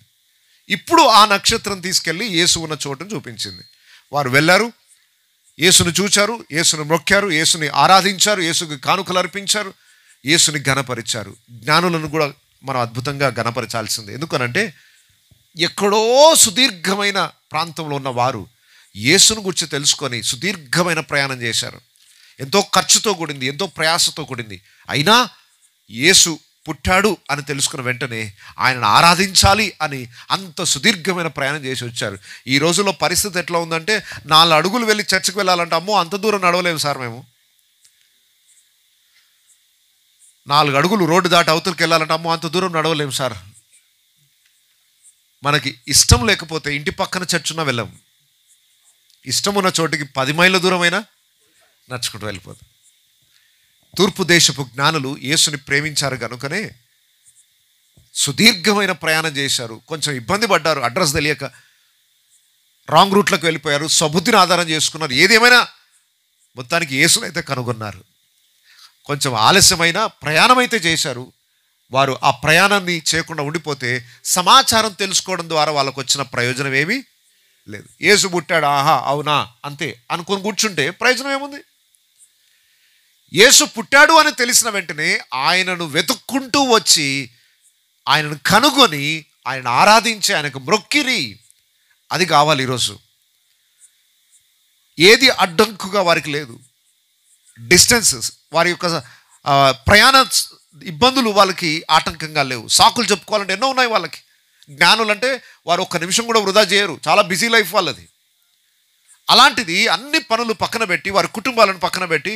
ఇప్పుడు ఆ నక్షత్రం తీసుకెళ్ళి యేసు ఉన్న చోటును చూపించింది. వారు వెళ్ళారు, యేసును చూచారు, యేసును మొక్కారు, యేసుని ఆరాధించారు, యేసుకి కానుకలు అర్పించారు, యేసుని ఘనపరిచారు. జ్ఞానులను కూడా మనం అద్భుతంగా ఘనపరచాల్సిందే. ఎందుకనంటే ఎక్కడో సుదీర్ఘమైన ప్రాంతంలో ఉన్న వారు యేసును గురించి తెలుసుకొని సుదీర్ఘమైన ప్రయాణం చేశారు. ఎంతో ఖర్చుతో కూడింది, ఎంతో ప్రయాసతో కూడింది. అయినా యేసు పుట్టాడు అని తెలుసుకున్న వెంటనే ఆయనను ఆరాధించాలి అని అంత సుదీర్ఘమైన ప్రయాణం చేసి వచ్చారు. ఈ రోజుల్లో పరిస్థితి ఎట్లా ఉందంటే 4 అడుగులు వెళ్ళి చర్చికి వెళ్ళాలంటే అమ్మో అంత దూరం నడవలేము సార్, మేము 4 అడుగులు రోడ్డు దాటి అవతలకి వెళ్ళాలంటే అమ్మో అంత దూరం నడవలేము సార్. మనకి ఇష్టం లేకపోతే ఇంటి పక్కన చర్చ్ ఉన్నా వెళ్ళాము. ఇష్టం ఉన్న చోటికి 10 మైళ్ళ దూరమైనా నడుచుకుంటూ వెళ్ళిపోదు. తూర్పు దేశపు జ్ఞానులు యేసుని ప్రేమించారు కనుకనే సుదీర్ఘమైన ప్రయాణం చేశారు. కొంచెం ఇబ్బంది పడ్డారు, అడ్రస్ తెలియక రాంగ్ రూట్లకు వెళ్ళిపోయారు, సబుద్ధిని ఆధారం చేసుకున్నారు. ఏదేమైనా మొత్తానికి యేసుని అయితే కనుగొన్నారు. కొంచెం ఆలస్యమైన ప్రయాణం అయితే చేశారు. వారు ఆ ప్రయాణాన్ని చేయకుండా ఉండిపోతే సమాచారం తెలుసుకోవడం ద్వారా వాళ్ళకు వచ్చిన ప్రయోజనం ఏమీ లేదు. యేసు పుట్టాడు, ఆహా అవునా అంతే అనుకొని కూర్చుంటే ప్రయోజనం ఏముంది? యేసు పుట్టాడు అని తెలిసిన వెంటనే ఆయనను వెతుక్కుంటూ వచ్చి ఆయనను కనుగొని ఆయన ఆరాధించి ఆయనకు మ్రొక్కిరి. అది కావాలి ఈరోజు. ఏది అడ్డంకుగా వారికి లేదు. డిస్టెన్సెస్, వారి యొక్క ప్రయాణ ఇబ్బందులు వాళ్ళకి ఆటంకంగా లేవు. సాకులు చెప్పుకోవాలంటే ఎన్నో ఉన్నాయి వాళ్ళకి. జ్ఞానులు అంటే వారు ఒక్క నిమిషం కూడా వృధా చేయరు, చాలా బిజీ లైఫ్ వాళ్ళది. అలాంటిది అన్ని పనులు పక్కన పెట్టి, వారి కుటుంబాలను పక్కన పెట్టి,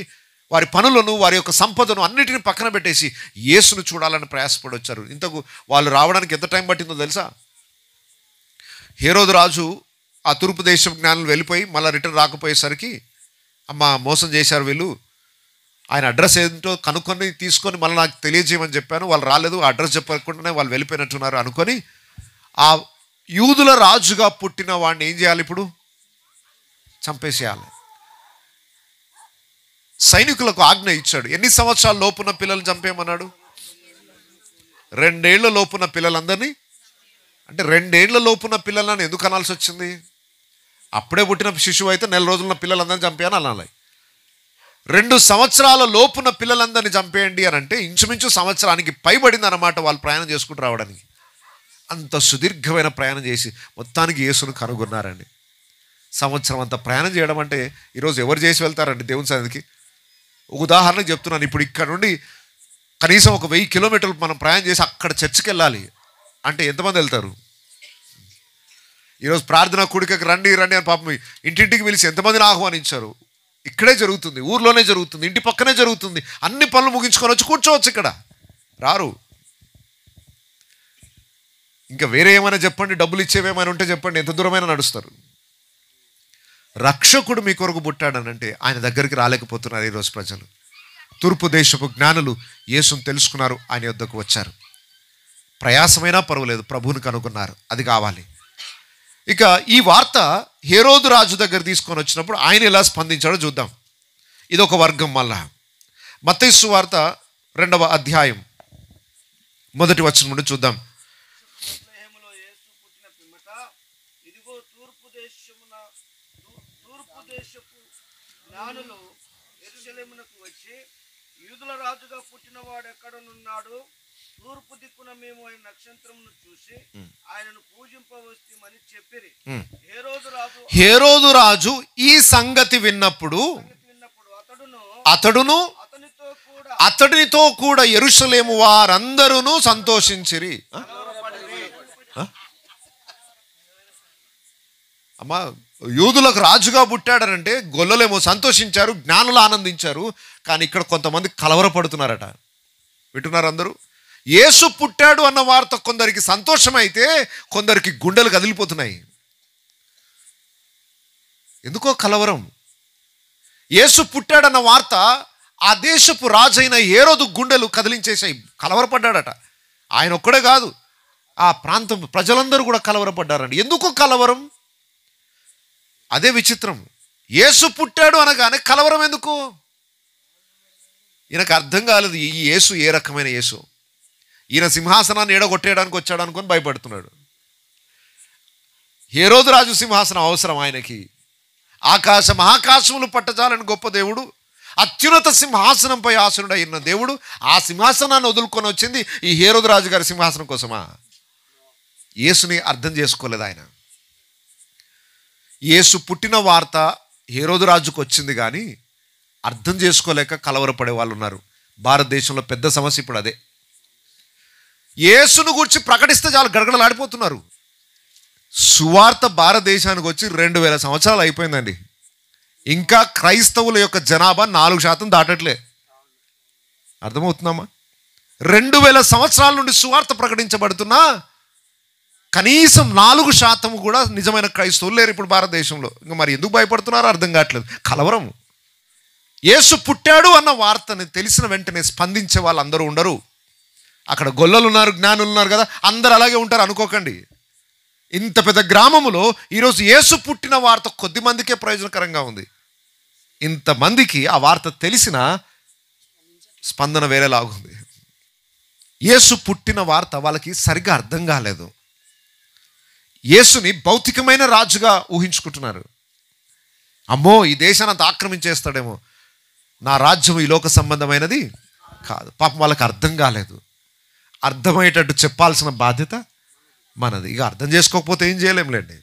వారి పనులను, వారి యొక్క సంపదను అన్నిటిని పక్కన పెట్టేసి యేసును చూడాలని ప్రయాసపడి వచ్చారు. ఇంతకు వాళ్ళు రావడానికి ఎంత టైం పట్టిందో తెలుసా? హేరోదు రాజు ఆ తూర్పు దేశం జ్ఞానులు వెళ్ళిపోయి మళ్ళీ రిటర్న్ రాకపోయేసరికి అమ్మ మోసం చేశారు వీళ్ళు, ఆయన అడ్రస్ ఏంటో కనుక్కొని తీసుకొని మళ్ళీ నాకు తెలియజేయమని చెప్పాను, వాళ్ళు రాలేదు, ఆ అడ్రస్ చెప్పకుండానే వాళ్ళు వెళ్ళిపోయినట్టున్నారు అనుకొని ఆ యూదుల రాజుగా పుట్టిన వాడిని ఏం చేయాలి? ఇప్పుడు చంపేసేయాలి. సైనికులకు ఆజ్ఞ ఇచ్చాడు. ఎన్ని సంవత్సరాల లోపున పిల్లలు చంపేయమన్నాడు? 2 ఏళ్ల లోపున పిల్లలందరినీ. అంటే 2 ఏళ్ల లోపున పిల్లలని ఎందుకు అనాల్సి వచ్చింది? అప్పుడే పుట్టిన శిశువు అయితే 4 రోజుల పిల్లలందరినీ చంపేయని అనాలి. 2 సంవత్సరాల లోపున పిల్లలందరినీ చంపేయండి అని అంటే ఇంచుమించు సంవత్సరానికి పైబడింది అన్నమాట వాళ్ళు ప్రయాణం చేసుకుంటూ రావడానికి. అంత సుదీర్ఘమైన ప్రయాణం చేసి మొత్తానికి యేసును కనుగొన్నారండి. సంవత్సరం అంత ప్రయాణం చేయడం అంటే ఈరోజు ఎవరు చేసి వెళ్తారండి దేవుని సన్నిధికి? ఒక ఉదాహరణకు చెప్తున్నాను. ఇప్పుడు ఇక్కడ నుండి కనీసం ఒక 1000 కిలోమీటర్లు మనం ప్రయాణం చేసి అక్కడ చర్చికి వెళ్ళాలి అంటే ఎంతమంది వెళ్తారు? ఈరోజు ప్రార్థన కూడికకి రండి రండి అని పాపం ఇంటింటికి పిలిచి ఎంతమందిని ఆహ్వానించారు. ఇక్కడే జరుగుతుంది, ఊర్లోనే జరుగుతుంది, ఇంటి పక్కనే జరుగుతుంది. అన్ని పనులు ముగించుకొని వచ్చి కూర్చోవచ్చు, ఇక్కడ రారు. ఇంకా వేరే ఏమైనా చెప్పండి, డబ్బులు ఇచ్చేవేమైనా ఉంటే చెప్పండి, ఎంత దూరమైనా నడుస్తారు. రక్షకుడు మీ కొరకు పుట్టాడనంటే ఆయన దగ్గరికి రాలేకపోతున్నారు ఈరోజు ప్రజలు. తూర్పు దేశపు జ్ఞానులు యేసును తెలుసుకున్నారు, ఆయన యొద్దకు వచ్చారు. ప్రయాసమైనా పర్వాలేదు, ప్రభువుని కనుగొన్నారు. అది కావాలి. ఇక ఈ వార్త హేరోదు రాజు దగ్గర తీసుకొని వచ్చినప్పుడు ఆయన ఎలా స్పందించాడో చూద్దాం. ఇదొక వర్గం. మళ్ళా మత్తయి సువార్త 2వ అధ్యాయం 1వ వచనం నుండి చూద్దాం. జ్ఞానులు యెరూషలేమునకు వచ్చి యూదుల రాజుగా పుట్టినవాడు ఎక్కడనున్నాడు? తూర్పు దిక్కున మేము ఆయన నక్షత్రమును చూసి ఆయనను పూజింపవస్తమని చెప్పిరి. హేరోదు రాజు ఈ సంగతి విన్నప్పుడు అతడును అతడితో కూడా యెరూషలేము వారందరూ సంతోషించిరి. అమ్మా, యూదులకు రాజుగా పుట్టాడనంటే గొల్లలేమో సంతోషించారు, జ్ఞానులు ఆనందించారు. కానీ ఇక్కడ కొంతమంది కలవరపడుతున్నారట. వింటున్నారు అందరూ? యేసు పుట్టాడు అన్న వార్త కొందరికి సంతోషమైతే కొందరికి గుండెలు కదిలిపోతున్నాయి. ఎందుకో కలవరం. యేసు పుట్టాడన్న వార్త ఆ దేశపు రాజైన హేరోదు గుండెలు కదిలించేసాయి. కలవరపడ్డాడట. ఆయన ఒక్కడే కాదు, ఆ ప్రాంతం ప్రజలందరూ కూడా కలవరపడ్డారండి. ఎందుకు కలవరం? అదే విచిత్రం. యేసు పుట్టాడు అనగానే కలవరం ఎందుకు? ఈయనకు అర్థం కాలేదు ఈ యేసు ఏ రకమైన యేసు. ఈయన సింహాసనాన్ని ఎడగొట్టేయడానికి వచ్చాడు అనుకొని భయపడుతున్నాడు. హేరోదు రాజు సింహాసనం అవసరం ఆయనకి? ఆకాశ మహాకాశములు పట్టజాలని గొప్ప దేవుడు, అత్యున్నత సింహాసనంపై ఆసనుడై ఉన్న దేవుడు ఆ సింహాసనాన్ని వదులుకొని వచ్చింది ఈ హేరోదు రాజు గారి సింహాసనం కోసమా? యేసుని అర్థం చేసుకోలేదు ఆయన. యేసు పుట్టిన వార్త హేరోదు రాజుకు వచ్చింది కానీ అర్థం చేసుకోలేక కలవరపడే వాళ్ళు ఉన్నారు. భారతదేశంలో పెద్ద సమస్య ఇప్పుడు అదే. యేసును గురించి ప్రకటిస్తే చాలు గడగడలాడిపోతున్నారు. సువార్త భారతదేశానికి వచ్చి 2000 సంవత్సరాలు అయిపోయిందండి. ఇంకా క్రైస్తవుల యొక్క జనాభా 4% దాటట్లే. అర్థమవుతుందమ్మా? 2000 సంవత్సరాల నుండి సువార్త ప్రకటించబడుతున్నా కనీసం 4% కూడా నిజమైన క్రైస్తవులు లేరు ఇప్పుడు భారతదేశంలో. ఇంకా మరి ఎందుకు భయపడుతున్నారో అర్థం కావట్లేదు. కలవరం. యేసు పుట్టాడు అన్న వార్తని తెలిసిన వెంటనే స్పందించే వాళ్ళు అందరూ ఉండరు. అక్కడ గొల్లలు ఉన్నారు, జ్ఞానులు ఉన్నారు కదా, అందరు అలాగే ఉంటారు అనుకోకండి. ఇంత పెద్ద గ్రామములో ఈరోజు యేసు పుట్టిన వార్త కొద్ది మందికే ప్రయోజనకరంగా ఉంది. ఇంతమందికి ఆ వార్త తెలిసిన స్పందన వేరేలాగుంది. యేసు పుట్టిన వార్త వాళ్ళకి సరిగ్గా అర్థం కాలేదు. యేసుని భౌతికమైన రాజుగా ఊహించుకుంటున్నారు. అమ్మో, ఈ దేశాన్ని అంత ఆక్రమించేస్తాడేమో, నా రాజ్యం ఈ లోక సంబంధమైనది కాదు. పాపం వాళ్ళకి అర్థం కాలేదు. అర్థమయ్యేటట్టు చెప్పాల్సిన బాధ్యత మనది. ఇక అర్థం చేసుకోకపోతే ఏం చేయలేంలేండి.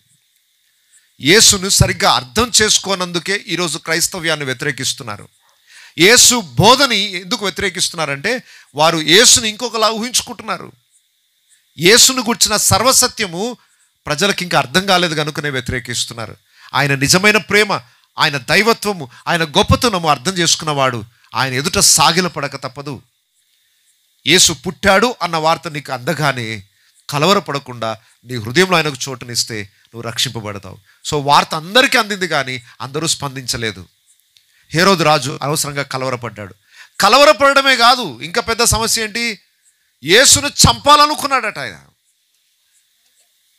యేసును సరిగ్గా అర్థం చేసుకోనందుకే ఈరోజు క్రైస్తవ్యాన్ని వ్యతిరేకిస్తున్నారు. యేసు బోధని ఎందుకు వ్యతిరేకిస్తున్నారంటే వారు యేసుని ఇంకొకలా ఊహించుకుంటున్నారు. యేసును గుర్చిన సర్వసత్యము ప్రజలకు ఇంకా అర్థం కాలేదు కనుకనే వ్యతిరేకిస్తున్నారు. ఆయన నిజమైన ప్రేమ, ఆయన దైవత్వము, ఆయన గొప్పతనము అర్థం చేసుకున్నవాడు ఆయన ఎదుట సాగిలపడక తప్పదు. యేసు పుట్టాడు అన్న వార్త నీకు అందగానే కలవరపడకుండా నీ హృదయంలో ఆయనకు చోటునిస్తే నువ్వు రక్షింపబడతావు. సో వార్త అందరికీ అందింది కానీ అందరూ స్పందించలేదు. హేరోదు రాజు అనవసరంగా కలవరపడ్డాడు. కలవరపడమే కాదు, ఇంకా పెద్ద సమస్య ఏంటి? యేసును చంపాలనుకున్నాడట ఆయన.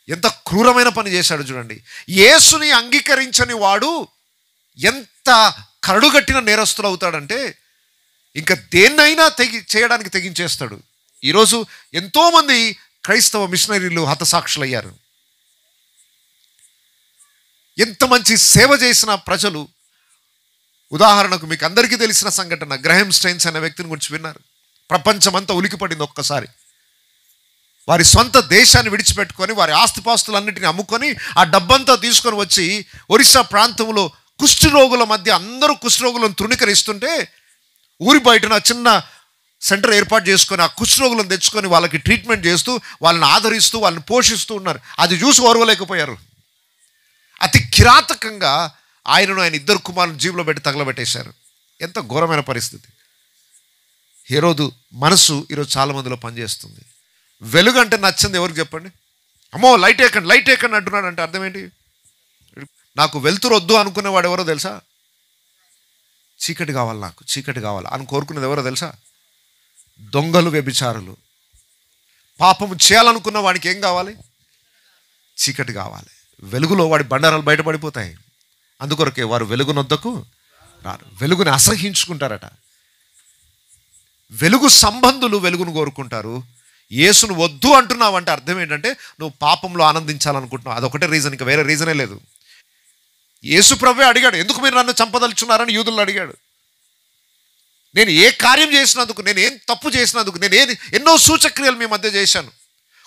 ఎంత క్రూరమైన పని చేశాడు చూడండి. యేసుని అంగీకరించని వాడు ఎంత కరడుగట్టిన నేరస్తులు అవుతాడంటే ఇంకా దేన్నైనా చేయడానికి తెగించేస్తాడు. ఈరోజు ఎంతోమంది క్రైస్తవ మిషనరీలు హతసాక్షులయ్యారు. ఎంత మంచి సేవ చేసిన ప్రజలు. ఉదాహరణకు మీకు అందరికీ తెలిసిన సంఘటన, గ్రహం స్టైన్స్ అనే వ్యక్తిని గురించి విన్నారు. ప్రపంచమంతా ఉలికిపడింది ఒక్కసారి. వారి సొంత దేశాన్ని విడిచిపెట్టుకొని వారి ఆస్తిపాస్తులన్నిటిని అమ్ముకొని ఆ డబ్బంతా తీసుకొని వచ్చి ఒరిస్సా ప్రాంతంలో కుష్ఠరోగుల మధ్య అందరూ కుష్ఠరోగులను తృణీకరిస్తుంటే ఊరి బయటన చిన్న సెంటర్ ఏర్పాటు చేసుకొని ఆ కుష్ఠరోగులను తెచ్చుకొని వాళ్ళకి ట్రీట్మెంట్ చేస్తూ వాళ్ళని ఆదరిస్తూ వాళ్ళని పోషిస్తూ ఉన్నారు. అది చూసి ఓర్వలేకపోయారు. అతి కిరాతకంగా ఆయనను ఆయన 2 కుమారులను జీబులో పెట్టి తగలబెట్టేశారు. ఎంత ఘోరమైన పరిస్థితి. హేరోదు మనసు ఈరోజు చాలా మందిలో పనిచేస్తుంది. వెలుగు అంటే నచ్చింది ఎవరికి చెప్పండి? అమ్మో లైట్ ఎక్కండి అంటున్నాడు అంటే అర్థం ఏంటి? నాకు వెలుతురు వద్దు అనుకునేవాడు ఎవరో తెలుసా? చీకటి కావాలి, నాకు చీకటి కావాలి అని కోరుకునేది ఎవరో తెలుసా? దొంగలు, వ్యభిచారులు. పాపము చేయాలనుకున్న వాడికి ఏం కావాలి? చీకటి కావాలి. వెలుగులో వాడి బండారాలు బయటపడిపోతాయి. అందుకొరకే వారు వెలుగునొద్దకు రారు, వెలుగుని అసహ్యించుకుంటారట. వెలుగు సంబంధులు వెలుగును కోరుకుంటారు. యేసును వద్దు అంటున్నావు అంటే అర్థం ఏంటంటే నువ్వు పాపంలో ఆనందించాలనుకుంటున్నావు. అదొకటే రీజన్, ఇంకా వేరే రీజనే లేదు. యేసు ప్రభువే అడిగాడు, ఎందుకు మీరు నన్ను చంపదలుచున్నారని యూదులను అడిగాడు. నేను ఏ కార్యం చేసినందుకు, నేను ఏం తప్పు చేసినందుకు, నేను ఎన్నో సూచక్రియలు మీ మధ్య చేశాను.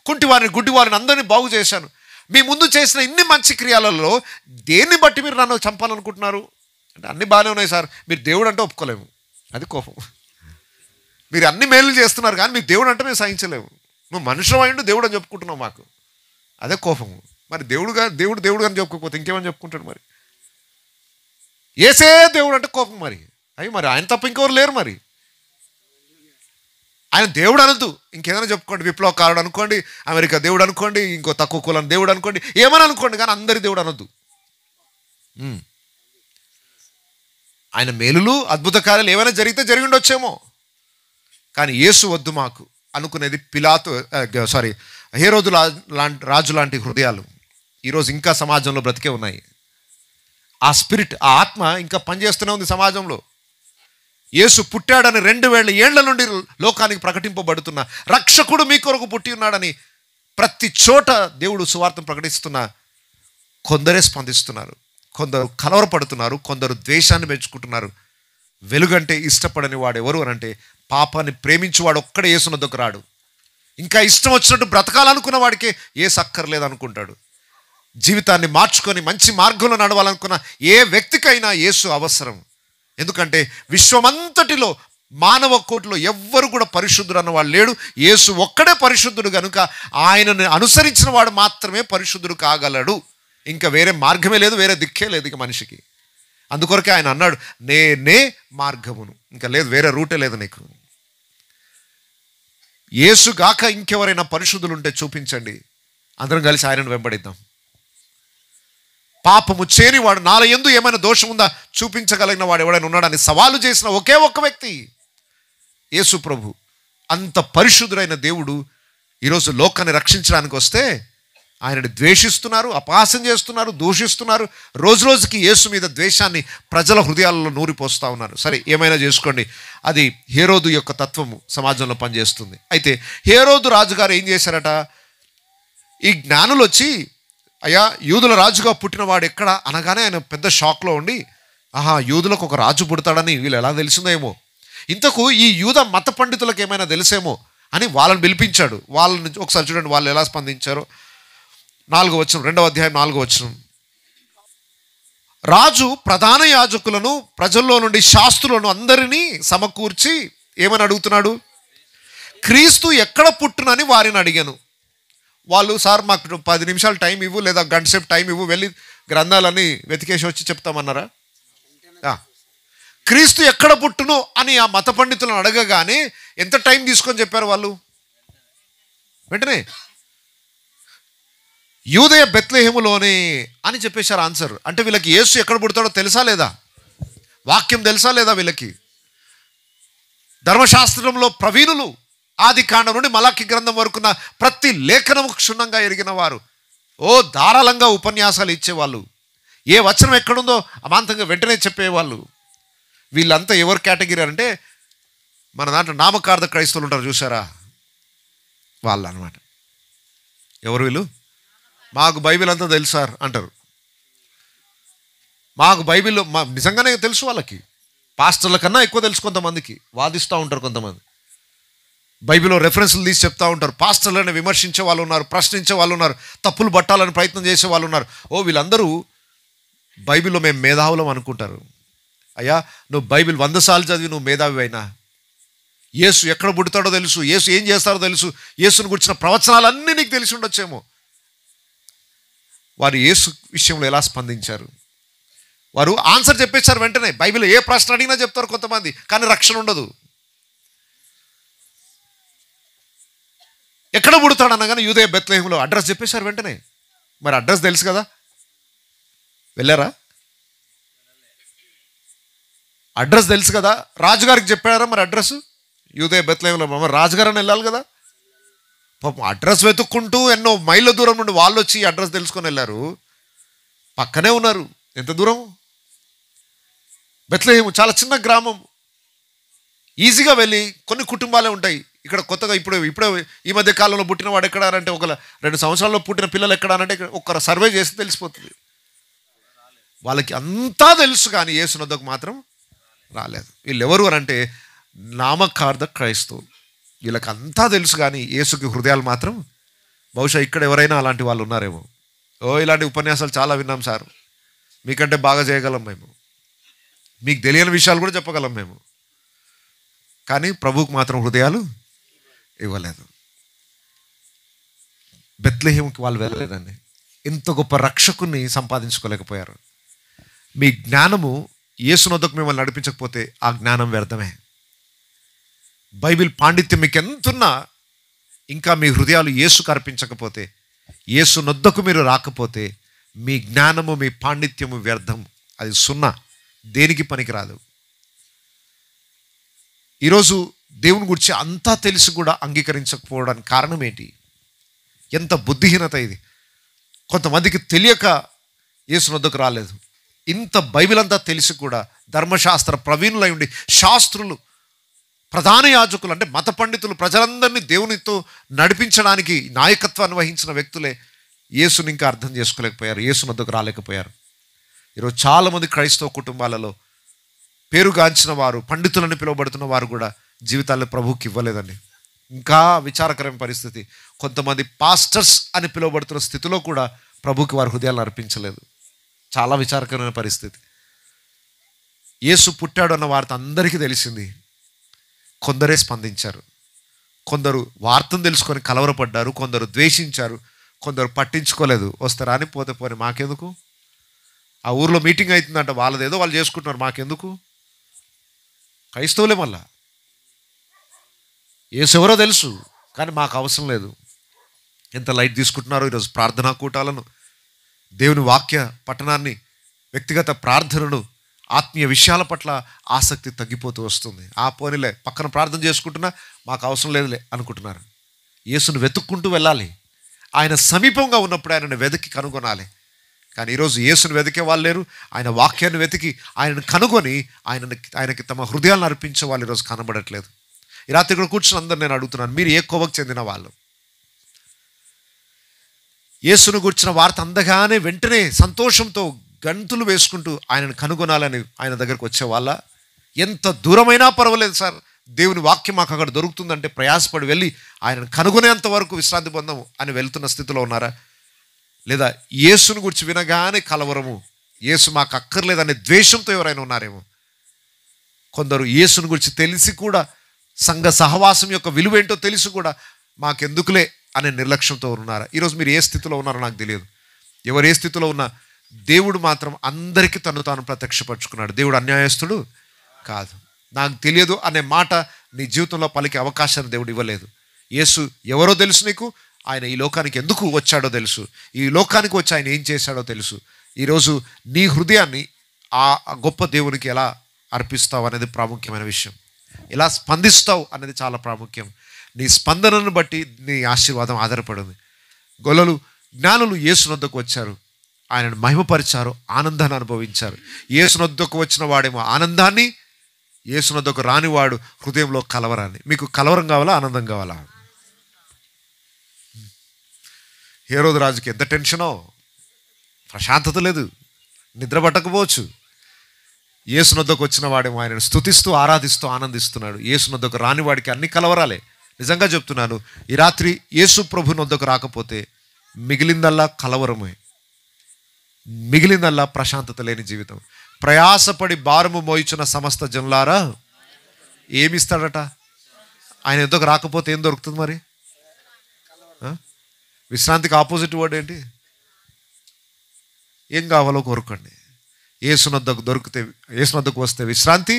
కుంటి వారిని, గుడ్డి వారిని అందరినీ బాగు చేశాను. మీ ముందు చేసిన ఇన్ని మంచి క్రియలలో దేన్ని బట్టి మీరు నన్ను చంపాలనుకుంటున్నారు అంటే అన్ని బాగానే ఉన్నాయి సార్, మీరు దేవుడు అంటే ఒప్పుకోలేము. అది కోపం. మీరు అన్ని మేలు చేస్తున్నారు కానీ మీరు దేవుడు అంటే మేము సహించలేము. నువ్వు మనుషులు అయ్యిండు దేవుడు అని చెప్పుకుంటున్నావు మాకు, అదే కోపము. మరి దేవుడు అని చెప్పుకోకపోతే ఇంకేమని చెప్పుకుంటాడు? మరి ఏసే దేవుడు అంటే కోపం. మరి ఆయన తప్ప ఇంకెవరు లేరు. మరి ఆయన దేవుడు అనొద్దు, ఇంకేదైనా చెప్పుకోండి, విప్లవకారుడు అనుకోండి, అమెరికా దేవుడు అనుకోండి, ఇంకో తక్కువ కులం దేవుడు అనుకోండి, ఏమని అనుకోండి, కానీ అందరి దేవుడు అనొద్దు. ఆయన మేలులు అద్భుత కార్యాలు ఏమైనా జరిగితే జరిగి ఉండొచ్చేమో, కానీ యేసు వద్దు మాకు అనుకునేది హేరోదు రాజు లాంటి హృదయాలు ఈరోజు ఇంకా సమాజంలో బ్రతికే ఉన్నాయి. ఆ స్పిరిట్, ఆ ఆత్మ ఇంకా పనిచేస్తూనే ఉంది సమాజంలో. యేసు పుట్టాడని 2000 ఏళ్ల నుండి లోకానికి ప్రకటింపబడుతున్న రక్షకుడు మీ కొరకు పుట్టి ఉన్నాడని ప్రతి చోట దేవుడు సువార్తను ప్రకటిస్తున్న కొందరే స్పందిస్తున్నారు, కొందరు కలవరపడుతున్నారు, కొందరు ద్వేషాన్ని పెంచుకుంటున్నారు. వెలుగంటే ఇష్టపడని వాడు ఎవరు అనంటే పాపాన్ని ప్రేమించేవాడు ఒక్కడే యేసునొద్దకు రాడు. ఇంకా ఇష్టం వచ్చినట్టు బ్రతకాలనుకున్న వాడికే యేసు అక్కర్లేదు అనుకుంటాడు. జీవితాన్ని మార్చుకొని మంచి మార్గంలో నడవాలనుకున్న ఏ వ్యక్తికైనా యేసు అవసరం. ఎందుకంటే విశ్వమంతటిలో మానవ కోటిలో ఎవ్వరు కూడా పరిశుద్ధుడు అన్నవాడు లేడు. యేసు ఒక్కడే పరిశుద్ధుడు కనుక ఆయనను అనుసరించిన వాడు మాత్రమే పరిశుద్ధుడు కాగలడు. ఇంకా వేరే మార్గమే లేదు, వేరే దిక్కే లేదు ఇక మనిషికి. అందుకొరకే ఆయన అన్నాడు, నేనే మార్గమును, ఇంకా లేదు, వేరే రూటే లేదు నీకు. యేసు గాక ఇంకెవరైనా పరిశుద్ధులు ఉంటే చూపించండి, అందరం కలిసి ఆయనను వెంబడిద్దాం. పాపము చేయని వాడు, నాలో యందు ఏమైనా దోషం ఉందా చూపించగలిగిన వాడు ఎవడైనా ఉన్నాడని సవాలు చేసిన ఒకే ఒక్క వ్యక్తి యేసు ప్రభు. అంత పరిశుద్ధుడైన దేవుడు ఈరోజు లోకాన్ని రక్షించడానికి వస్తే ఆయనని ద్వేషిస్తున్నారు, అపహాస్యం చేస్తున్నారు, దూషిస్తున్నారు. రోజు రోజుకి యేసు మీద ద్వేషాన్ని ప్రజల హృదయాలలో నూరిపోస్తూ ఉన్నారు. సరే, ఏమైనా చేసుకోండి, అది హేరోదు యొక్క తత్వము సమాజంలో పనిచేస్తుంది. అయితే హేరోదు రాజుగారు ఏం చేశారట, ఈ జ్ఞానులు వచ్చి, అయ్యా యూదుల రాజుగా పుట్టినవాడు ఎక్కడ అనగానే ఆయన పెద్ద షాక్లో ఉండి, ఆహా, యూదులకు ఒక రాజు పుడతాడని వీళ్ళు ఎలా తెలిసిందేమో, ఇంతకు ఈ యూద మత పండితులకు ఏమైనా తెలిసేమో అని వాళ్ళని పిలిపించాడు. వాళ్ళని ఒకసారి చూడండి వాళ్ళు ఎలా స్పందించారో. 4వ వచనం, 2వ అధ్యాయం 4వ వచనం. రాజు ప్రధాన యాజకులను ప్రజల్లో నుండి శాస్త్రులను అందరినీ సమకూర్చి ఏమని అడుగుతున్నాడు, క్రీస్తు ఎక్కడ పుట్టునని వారిని అడిగాను. వాళ్ళు, సార్ మాకు 10 నిమిషాలు టైం ఇవ్వు, లేదా గంట సేపు టైం ఇవ్వు, వెళ్ళి గ్రంథాలన్నీ వెతికేసి వచ్చి చెప్తామన్నారా? క్రీస్తు ఎక్కడ పుట్టును అని ఆ మత పండితులను అడగగానే ఎంత టైం తీసుకొని చెప్పారు వాళ్ళు? వెంటనే యూదయ బెత్లెహేములోనే అని చెప్పేశారు ఆన్సర్. అంటే వీళ్ళకి యేసు ఎక్కడ పుడతాడో తెలుసా లేదా? వాక్యం తెలుసా లేదా? వీళ్ళకి ధర్మశాస్త్రంలో ప్రవీణులు, ఆది కాండం నుండి మలాకి గ్రంథం వరకున్న ప్రతి లేఖనము క్షుణ్ణంగా ఎరిగిన వారు, ధారాళంగా ఉపన్యాసాలు ఇచ్చేవాళ్ళు, ఏ వచనం ఎక్కడుందో అమాంతంగా వెంటనే చెప్పేవాళ్ళు. వీళ్ళంతా ఎవరు కేటగిరీ అంటే మన దాంట్లో నామకార్థ క్రైస్తవులు ఉంటారు చూసారా, వాళ్ళు అనమాట. ఎవరు వీళ్ళు? మాకు బైబిల్ అంతా తెలుసు సార్ అంటారు. మాకు బైబిల్లో నిజంగానే తెలుసు వాళ్ళకి, పాస్టర్ల కన్నా ఎక్కువ తెలుసు కొంతమందికి. వాదిస్తూ ఉంటారు కొంతమంది, బైబిల్లో రెఫరెన్స్లు తీసి చెప్తూ ఉంటారు. పాస్టర్లను విమర్శించే వాళ్ళు ఉన్నారు, ప్రశ్నించే వాళ్ళు ఉన్నారు, తప్పులు పట్టాలని ప్రయత్నం చేసే వాళ్ళు ఉన్నారు. వీళ్ళందరూ బైబిల్లో మేము మేధావులం అనుకుంటారు. అయ్యా, నువ్వు బైబిల్ 100 సార్లు చదివి నువ్వు మేధావి అయినా, యేసు ఎక్కడ పుడతాడో తెలుసు, యేసు ఏం చేస్తాడో తెలుసు, యేసును గురించిన ప్రవచనాలన్నీ నీకు తెలిసి ఉండొచ్చేమో. వారు యేసు విషయంలో ఎలా స్పందించారు? వారు ఆన్సర్ చెప్పేశారు వెంటనే. బైబిల్ ఏ ప్రశ్న అడిగినా చెప్తారు కొంతమంది, కానీ రక్షణ ఉండదు. ఎక్కడ పుడతాడు అనగానే యూదయ బెత్లెహేములో అడ్రస్ చెప్పేశారు వెంటనే. మరి అడ్రస్ తెలుసు కదా, వెళ్ళారా? అడ్రస్ తెలుసు కదా, రాజుగారికి చెప్పారా మరి అడ్రస్? యూదయ బెత్లెహేములో మరి రాజుగారు అని వెళ్ళాలి కదా. పాపం అడ్రస్ వెతుక్కుంటూ ఎన్నో మైళ్ళ దూరం నుండి వాళ్ళు వచ్చి అడ్రస్ తెలుసుకొని వెళ్ళారు. పక్కనే ఉన్నారు. ఎంత దూరం? బెత్లెహేము చాలా చిన్న గ్రామం, ఈజీగా వెళ్ళి కొన్ని కుటుంబాలే ఉంటాయి. ఇక్కడ కొత్తగా ఇప్పుడు ఈ మధ్య కాలంలో పుట్టిన వాడు ఎక్కడానంటే, 2 సంవత్సరాల్లో పుట్టిన పిల్లలు ఎక్కడానంటే ఒక్కరు సర్వే చేస్తే తెలిసిపోతుంది. వాళ్ళకి అంతా తెలుసు, కానీ యేసునొద్దకు మాత్రం రాలేదు. వీళ్ళు ఎవరు అని అంటే నామకార్థ క్రైస్తవులు. వీళ్ళకి అంతా తెలుసు, కానీ యేసుకి హృదయాలు మాత్రం, బహుశా ఇక్కడ ఎవరైనా అలాంటి వాళ్ళు ఉన్నారేమో. ఇలాంటి ఉపన్యాసాలు చాలా విన్నాం సార్, మీకంటే బాగా చేయగలం మేము, మీకు తెలియని విషయాలు కూడా చెప్పగలం మేము, కానీ ప్రభువుకు మాత్రం హృదయాలు ఇవ్వలేదు. బెత్లెహేముకి వాళ్ళు వెళ్ళలేదండి. ఇంత గొప్ప రక్షకుని సంపాదించుకోలేకపోయారు. మీ జ్ఞానము యేసునొద్దకు మిమ్మల్ని నడిపించకపోతే ఆ జ్ఞానం వ్యర్థమే. బైబిల్ పాండిత్యం మీకు ఎంతున్నా ఇంకా మీ హృదయాలు యేసుకు అర్పించకపోతే, యేసు నొద్దకు మీరు రాకపోతే మీ జ్ఞానము మీ పాండిత్యము వ్యర్థం, అది సున్నా, దేనికి పనికిరాదు. ఈరోజు దేవుని గురించి అంతా తెలిసి కూడా అంగీకరించకపోవడానికి కారణం ఏంటి? ఎంత బుద్ధిహీనత ఇది. కొంతమందికి తెలియక యేసు నొద్దకు రాలేదు. ఇంత బైబిల్ అంతా తెలిసి కూడా ధర్మశాస్త్ర ప్రవీణులై ఉండి, శాస్త్రులు, ప్రధాన యాజకులు అంటే మత పండితులు ప్రజలందరినీ దేవునితో నడిపించడానికి నాయకత్వాన్ని వహించిన వ్యక్తులే యేసుని ఇంకా అర్థం చేసుకోలేకపోయారు, యేసు నొద్దకు రాలేకపోయారు. ఈరోజు చాలామంది క్రైస్తవ కుటుంబాలలో పేరుగాంచిన వారు, పండితులని పిలువబడుతున్న వారు కూడా జీవితాల్లో ప్రభువుకి ఇవ్వలేదండి. ఇంకా విచారకరమైన పరిస్థితి, కొంతమంది పాస్టర్స్ అని పిలువబడుతున్న స్థితిలో కూడా ప్రభువుకి వారి హృదయాలను అర్పించలేదు. చాలా విచారకరమైన పరిస్థితి. యేసు పుట్టాడు అన్న వార్త అందరికీ తెలిసింది, కొందరే స్పందించారు. కొందరు వార్తను తెలుసుకొని కలవరపడ్డారు, కొందరు ద్వేషించారు, కొందరు పట్టించుకోలేదు. వస్తే రాని, పోతే పోని, మాకెందుకు? ఆ ఊర్లో మీటింగ్ అవుతుందంట, వాళ్ళదేదో వాళ్ళు చేసుకుంటున్నారు, మాకెందుకు? క్రైస్తవులే మళ్ళా. యేసు ఎవరో తెలుసు, కానీ మాకు అవసరం లేదు. ఎంత లైట్ తీసుకుంటున్నారో ఈరోజు ప్రార్థనా కూటాలను, దేవుని వాక్య పఠనాన్ని, వ్యక్తిగత ప్రార్థనను, ఆత్మీయ విషయాల పట్ల ఆసక్తి తగ్గిపోతూ వస్తుంది. ఆ పోనీలే, పక్కన ప్రార్థన చేసుకుంటున్నా, మాకు అవసరం లేదులే అనుకుంటున్నారు. యేసును వెతుక్కుంటూ వెళ్ళాలి. ఆయన సమీపంగా ఉన్నప్పుడు ఆయనను వెతికి కనుగొనాలి. కానీ ఈరోజు యేసును వెతికే వాళ్ళు లేరు. ఆయన వాక్యాన్ని వెతికి ఆయనను కనుగొని ఆయనకి తమ హృదయాలను అర్పించే వాళ్ళు ఈరోజు కనబడట్లేదు. ఈ రాత్రి ఇక్కడ కూర్చుని అందరూ నేను అడుగుతున్నాను, మీరు ఏ కోవకు చెందిన వాళ్ళు? యేసును గురించిన వార్త అందగానే వెంటనే సంతోషంతో గంతులు వేసుకుంటూ ఆయనను కనుగొనాలని ఆయన దగ్గరకు వచ్చే వాళ్ళ? ఎంత దూరమైనా పర్వాలేదు సార్, దేవుని వాక్యం మాకు అక్కడ దొరుకుతుందంటే ప్రయాసపడి వెళ్ళి ఆయనను కనుగొనేంత వరకు విశ్రాంతి పొందము అని వెళ్తున్న స్థితిలో ఉన్నారా? లేదా యేసును గురించి వినగానే కలవరము, యేసు మాకు అక్కర్లేదనే ద్వేషంతో ఎవరైనా ఉన్నారేమో? కొందరు యేసును గురించి తెలిసి కూడా, సంఘ సహవాసం యొక్క విలువేంటో తెలిసి కూడా మాకెందుకులే అనే నిర్లక్ష్యంతో ఉన్నారా? ఈరోజు మీరు ఏ స్థితిలో ఉన్నారో నాకు తెలియదు. ఎవరు ఏ స్థితిలో ఉన్నా దేవుడు మాత్రం అందరికీ తను తాను ప్రత్యక్షపరుచుకున్నాడు. దేవుడు అన్యాయస్తుడు కాదు. నాకు తెలియదు అనే మాట నీ జీవితంలో పలికే అవకాశాన్ని దేవుడు ఇవ్వలేదు. యేసు ఎవరో తెలుసు నీకు, ఆయన ఈ లోకానికి ఎందుకు వచ్చాడో తెలుసు, ఈ లోకానికి వచ్చి ఆయన ఏం చేశాడో తెలుసు. ఈరోజు నీ హృదయాన్ని ఆ గొప్ప దేవునికి ఎలా అర్పిస్తావు అనేది ప్రాముఖ్యమైన విషయం. ఎలా స్పందిస్తావు అనేది చాలా ప్రాముఖ్యం. నీ స్పందనను బట్టి నీ ఆశీర్వాదం ఆధారపడింది. గొల్లలు జ్ఞానులు యేసునొద్దకు వచ్చారు, ఆయనను మహిమపరిచారు, ఆనందాన్ని అనుభవించారు. యేసునొద్దకు వచ్చిన వాడేమో ఆనందాన్ని, యేసునొద్దకు రానివాడు హృదయంలో కలవరాన్ని. మీకు కలవరం కావాలా, ఆనందం కావాలా? హేరోదు రాజుకి ఎంత టెన్షనో, ప్రశాంతత లేదు, నిద్ర పట్టకపోవచ్చు. యేసునొద్దకు వచ్చిన వాడేమో ఆయనను స్తుతిస్తూ ఆరాధిస్తూ ఆనందిస్తున్నాడు. యేసునొద్దకు రానివాడికి అన్ని కలవరాలే. నిజంగా చెప్తున్నాను, ఈ రాత్రి యేసు ప్రభు నొద్దకు రాకపోతే మిగిలిందల్లా కలవరమే, మిగిలిందల్లా ప్రశాంతత లేని జీవితం. ప్రయాసపడి భారము మోయిచున్న సమస్త జనులారా, ఏమిస్తాడట? ఆయన ఎందుకు రాకపోతే ఏం దొరుకుతుంది మరి? విశ్రాంతికి ఆపోజిట్ వర్డ్ ఏంటి? ఏం కావాలో కోరుకోండి. యేసునొద్దకు దొరికితే, యేసునొద్దకు వస్తే విశ్రాంతి,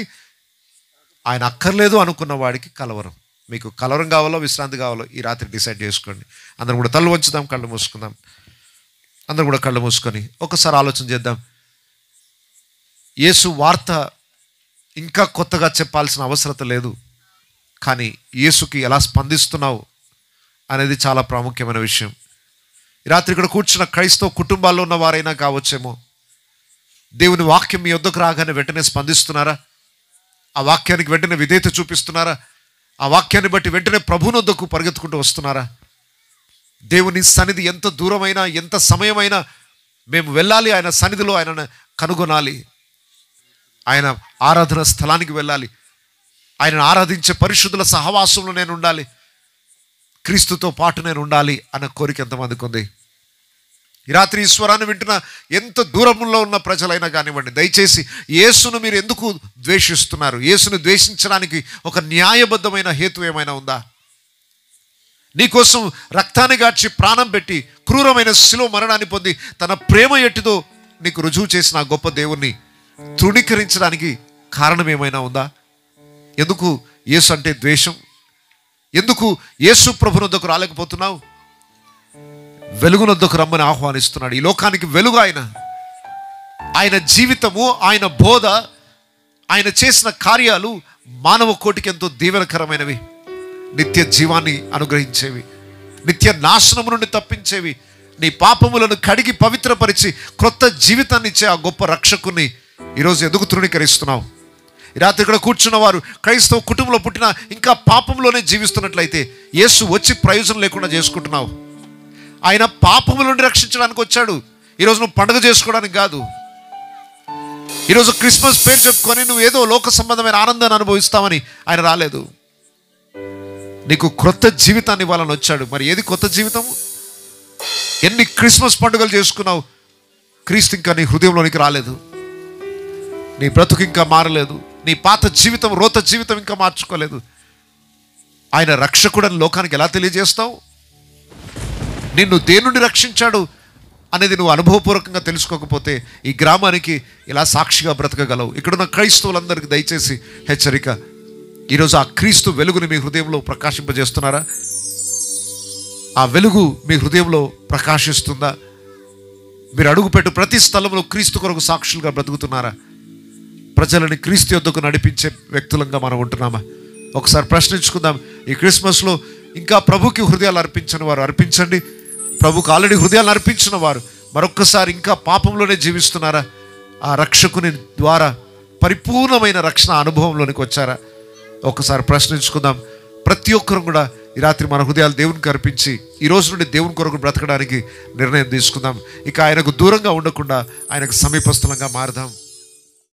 ఆయన అక్కర్లేదు అనుకున్న వాడికి కలవరం. మీకు కలవరం కావాలో విశ్రాంతి కావాలో ఈ రాత్రి డిసైడ్ చేసుకోండి. అందరం కూడా తల్లు వంచుదాం, కళ్ళు మూసుకుందాం. అందరం కూడా కళ్ళు మూసుకొని ఒకసారి ఆలోచన చేద్దాం. యేసు వార్త ఇంకా కొత్తగా చెప్పాల్సిన అవసరత లేదు, కానీ యేసుకి ఎలా స్పందిస్తున్నావు అనేది చాలా ప్రాముఖ్యమైన విషయం. ఈ రాత్రి ఇక్కడ కూర్చున్న క్రైస్తవ కుటుంబాల్లో ఉన్న వారైనా కావచ్చేమో, దేవుని వాక్యం మీ వద్దకు రాగానే వెంటనే స్పందిస్తున్నారా? ఆ వాక్యానికి వెంటనే విధేయత చూపిస్తున్నారా? ఆ వాక్యాన్ని బట్టి వెంటనే ప్రభువుని వద్దకు పరిగెత్తుకుంటూ వస్తున్నారా? దేవుని సన్నిధి ఎంత దూరమైనా, ఎంత సమయమైనా మేము వెళ్ళాలి, ఆయన సన్నిధిలో ఆయనను కనుగొనాలి, ఆయన ఆరాధన స్థలానికి వెళ్ళాలి, ఆయనను ఆరాధించే పరిశుద్ధుల సహవాసంలో నేను ఉండాలి, క్రీస్తుతో పాటు నేను ఉండాలి అన్న కోరిక ఎంతమందికి ఉంది? ఈ రాత్రి ఈశ్వరాన్ని వింటున్న ఎంత దూరంలో ఉన్న ప్రజలైనా కానివ్వండి, దయచేసి యేసును మీరు ఎందుకు ద్వేషిస్తున్నారు? యేసును ద్వేషించడానికి ఒక న్యాయబద్ధమైన హేతు ఏమైనా ఉందా? నీకోసం రక్తాన్ని గార్చి ప్రాణం పెట్టి క్రూరమైన శిలువ మరణాన్ని పొంది తన ప్రేమ ఎట్టిదో నీకు రుజువు చేసిన ఆ గొప్ప దేవుణ్ణి తృణీకరించడానికి కారణం ఏమైనా ఉందా? ఎందుకు యేసు అంటే ద్వేషం? ఎందుకు యేసు ప్రభునొద్దకు రాలేకపోతున్నావు? వెలుగునొద్దకు రమ్మని ఆహ్వానిస్తున్నాడు. ఈ లోకానికి వెలుగు ఆయన. ఆయన జీవితము, ఆయన బోధ, ఆయన చేసిన కార్యాలు మానవ కోటికి ఎంతో దీవెనకరమైనవి, నిత్య జీవాన్ని అనుగ్రహించేవి, నిత్య నాశనము నుండి తప్పించేవి, నీ పాపములను కడిగి పవిత్రపరిచి క్రొత్త జీవితాన్ని ఇచ్చే ఆ గొప్ప రక్షకుని ఈరోజు ఎందుకు తృణీకరిస్తున్నావు? ఈ రాత్రి ఇక్కడ కూర్చున్న వారు క్రైస్తవ కుటుంబంలో పుట్టిన ఇంకా పాపంలోనే జీవిస్తున్నట్లయితే యేసు వచ్చి ప్రయోజనం లేకుండా చేసుకుంటున్నావు. ఆయన పాపముల నుండి రక్షించడానికి వచ్చాడు. ఈరోజు నువ్వు పండుగ చేసుకోవడానికి కాదు. ఈరోజు క్రిస్మస్ పేరు చెప్పుకొని నువ్వు ఏదో లోక సంబంధమైన ఆనందాన్ని అనుభవిస్తామని ఆయన రాలేదు. నీకు క్రొత్త జీవితాన్ని ఇవ్వాలని వచ్చాడు. మరి ఏది కొత్త జీవితం? ఎన్ని క్రిస్మస్ పండుగలు చేసుకున్నావు, క్రీస్తు ఇంకా నీ హృదయంలోనికి రాలేదు. నీ బ్రతుకు ఇంకా మారలేదు. నీ పాత జీవితం, రోత జీవితం ఇంకా మార్చుకోలేదు. ఆయన రక్షకుడని లోకానికి ఎలా తెలియజేస్తావు? నిన్ను దేని నుండి రక్షించాడు అనేది నువ్వు అనుభవపూర్వకంగా తెలుసుకోకపోతే ఈ గ్రామానికి ఇలా సాక్షిగా బ్రతకగలవు. ఇక్కడున్న క్రైస్తవులందరికీ దయచేసి హెచ్చరిక, ఈరోజు ఆ క్రీస్తు వెలుగుని మీ హృదయంలో ప్రకాశింపజేస్తున్నారా? ఆ వెలుగు మీ హృదయంలో ప్రకాశిస్తుందా? మీరు అడుగుపెట్టు ప్రతి స్థలంలో క్రీస్తు కొరకు సాక్షులుగా బ్రతుకుతున్నారా? ప్రజలని క్రీస్తు యొద్దకు నడిపించే వ్యక్తులంగా మనం ఉంటున్నామా? ఒకసారి ప్రశ్నించుకుందాం. ఈ క్రిస్మస్లో ఇంకా ప్రభుకి హృదయాలు అర్పించని వారు అర్పించండి. ప్రభుకు ఆల్రెడీ హృదయాలను అర్పించిన వారు మరొక్కసారి ఇంకా పాపంలోనే జీవిస్తున్నారా? ఆ రక్షకుని ద్వారా పరిపూర్ణమైన రక్షణ అనుభవంలోనికి వచ్చారా? ఒకసారి ప్రశ్నించుకుందాం. ప్రతి ఒక్కరు కూడా ఈ రాత్రి మన హృదయాలు దేవునికి అర్పించి ఈ రోజు నుండి దేవుని కొరకు బ్రతకడానికి నిర్ణయం తీసుకుందాం. ఇక ఆయనకు దూరంగా ఉండకుండా ఆయనకు సమీపస్థలంగా మారదాం.